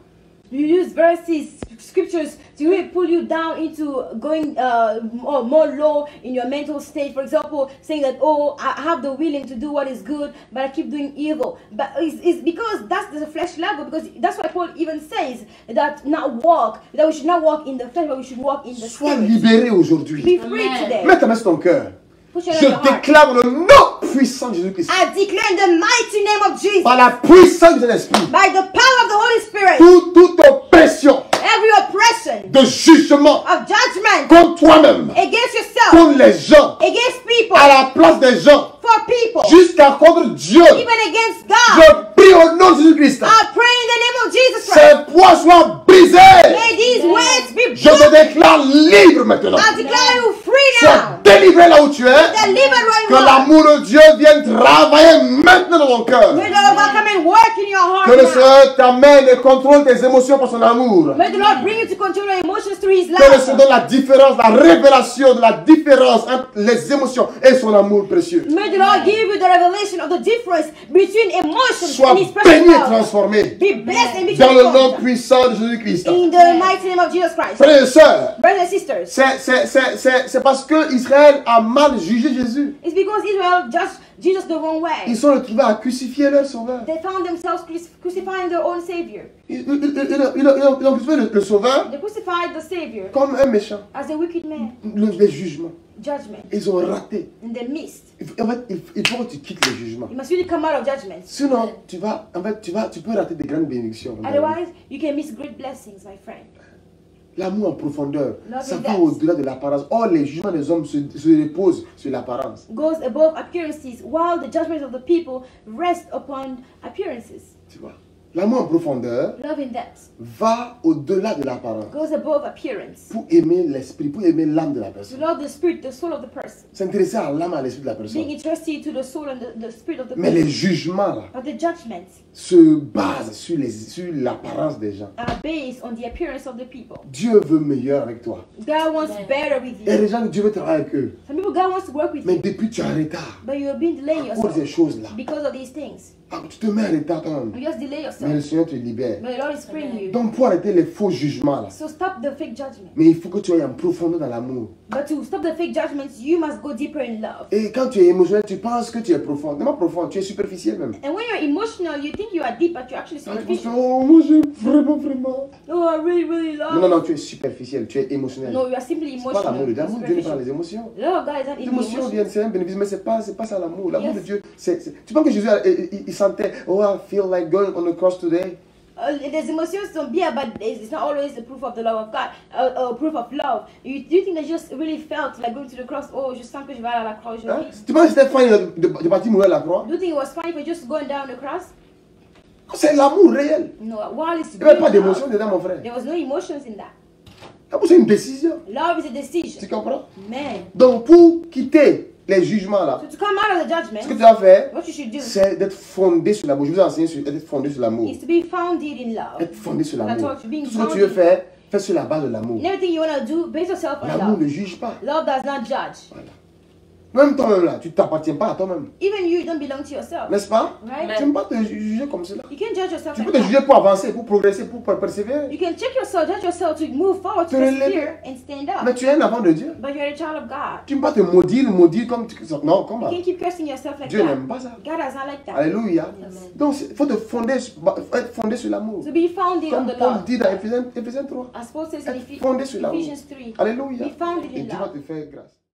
You use verses, scriptures to really pull you down into going more low in your mental state. For example, saying that, oh, I have the willing to do what is good, but I keep doing evil. But it's because that's the flesh level, because that's why Paul even says that we should not walk in the flesh, but we should walk in the Sois spirit. libéré aujourd'hui. Be free Amen. today. Mets ta main sur ton cœur. Put your Je hand on your heart. déclare le nom puissant de Jésus-Christ. I declare in the mighty name of Jesus, Par la puissance du Saint-Esprit. by the power of the Holy Spirit, Toute oppression every oppression de jugement of judgment contre toi-même, against yourself, contre les gens, against people, à la place des gens, for people, jusqu'à contre Dieu. even against God. Je prie au nom de Jésus-Christ. I pray in the name of Jesus Christ. Ces poids soient brisés. May these weights be Je te broken. déclare libre maintenant. I declare you free Sois now. délivré là où tu es. Delivered where Que you are. l'amour de Dieu vienne travailler maintenant dans ton cœur. May the Lord God come and work in your heart Que le now. Seigneur t'amène et contrôle tes émotions par son amour. May the Lord bring you to control your emotions through His Que le Seigneur love. donne la différence, la révélation de la différence entre les émotions et son amour précieux. May the Lord give you the revelation of the difference between emotions Sois and His béni precious et love. transformé Be blessed and be dans le nom transformed. puissant de Jésus-Christ. In the mighty name of Jesus Christ. Frères et sœurs, Brothers and sisters, c'est parce que Israël a mal jugé Jésus. it's because Israel judged Jesus the wrong way. Ils sont retrouvés à crucifier leur sauveur. They found themselves crucifying their own Savior. Ils ont crucifié le sauveur They crucified the Savior comme un méchant. as a wicked man. Les jugements. Judgment. Ils ont raté. And they missed. En fait, il faut que tu quittes les jugements. You must really come out of judgment. Sinon, tu peux rater des grandes bénédictions. Otherwise, you can miss great blessings, my friend. L'amour en profondeur, Love ça in va depth. au-delà de l'apparence. Or, les jugements des hommes se reposent sur l'apparence. Goes above appearances, while the judgments of the people rest upon appearances. Tu vois? L'amour en profondeur Love in depth va au-delà de l'apparence. goes above appearance. Pour aimer l'esprit, pour aimer l'âme de la To personne. love the spirit, the soul of the person. S'intéresser à l'âme et à l'esprit de la Being personne. interested to the soul and the spirit of the Mais les person. jugements là, But the judgments se basent sur l'apparence des gens. are based on the appearance of the people. Dieu veut meilleur avec toi. God wants better with Et you. les gens, Dieu veut travailler avec eux. Some people, God wants to work with Mais you. depuis, tu es en retard. But you have been delaying À cause de ces yourself choses-là. because of these things. Ah, tu te mets en retard toi-même. You just delay Mais le yourself. Seigneur te libère. But the Lord is freeing you. Donc, pour arrêter les faux jugements là, So stop the fake judgment. mais il faut que tu ailles en profondeur dans l'amour. But to stop the fake judgments, you must go deeper in love. Et quand tu es émotionnel, tu penses que tu es profond. Non, pas profond, tu es superficiel même. And when you're emotional, you think you are deep, but you're actually Ah, tu penses, superficial. oh, moi j'aime vraiment. Oh, I really, really love. Non, non, non, tu es superficiel, tu es émotionnel. No, you are simply C'est pas l'amour emotional. de Dieu. L'amour de Dieu n'est pas dans les émotions. The love of God is not Les in émotions emotions. viennent, c'est un bénéfice, mais c'est pas ça l'amour. L'amour Yes. de Dieu, tu penses que Jésus, il sentait, oh, I feel like going on the cross today. There's emotions sont bien, but it's not always the proof of the love of God, proof of love. Do you think they just really felt like going to the cross? Oh, je sens que je vais aller à la croix aujourd'hui. Hein? Tu penses que c'était fun de partir mourir à la croix? Do you think it was funny for just going down the cross? C'est l'amour réel. No, while it's Il n'y avait pas real d'émotion love, dedans, mon frère. there was no emotions in that. L'amour, c'est une décision. Love is a decision. Tu comprends? Man. Donc, pour quitter les jugements là, So to come out of the ce que judgment, tu dois faire, what you should do c'est d'être fondé sur l'amour. Je vous ai enseigné sur être fondé sur l'amour. is to be founded in love. Être fondé sur I l'amour. taught you being Tout ce que tu veux founded. faire, fais sur la base de l'amour. In everything you want to do, base yourself on L'amour ne love. juge pas. Love does not judge. Voilà. Même toi-même là, tu ne t'appartiens pas à toi-même. Even you don't belong to yourself. N'est-ce pas? Right? Tu ne peux pas te juger comme cela. You can judge yourself Tu like peux te that. juger pour avancer, pour progresser, pour persévérer. You can check yourself, judge yourself to move forward, to Te relever. persevere and stand Mais up. tu es un enfant de Dieu. But you're a child of God. Tu ne peux pas te maudire comme tu... Non, comment? You can't keep cursing yourself like Dieu that. n'aime pas ça. God does not like that. Alléluia. Donc, il faut être fondé sur l'amour. To be founded on Comme the Paul love. dit dans Ephésiens 3. As Paul says in Être fondé sur l'amour. Ephesians 3. Alléluia. Be founded Et in Dieu va love. te faire grâce.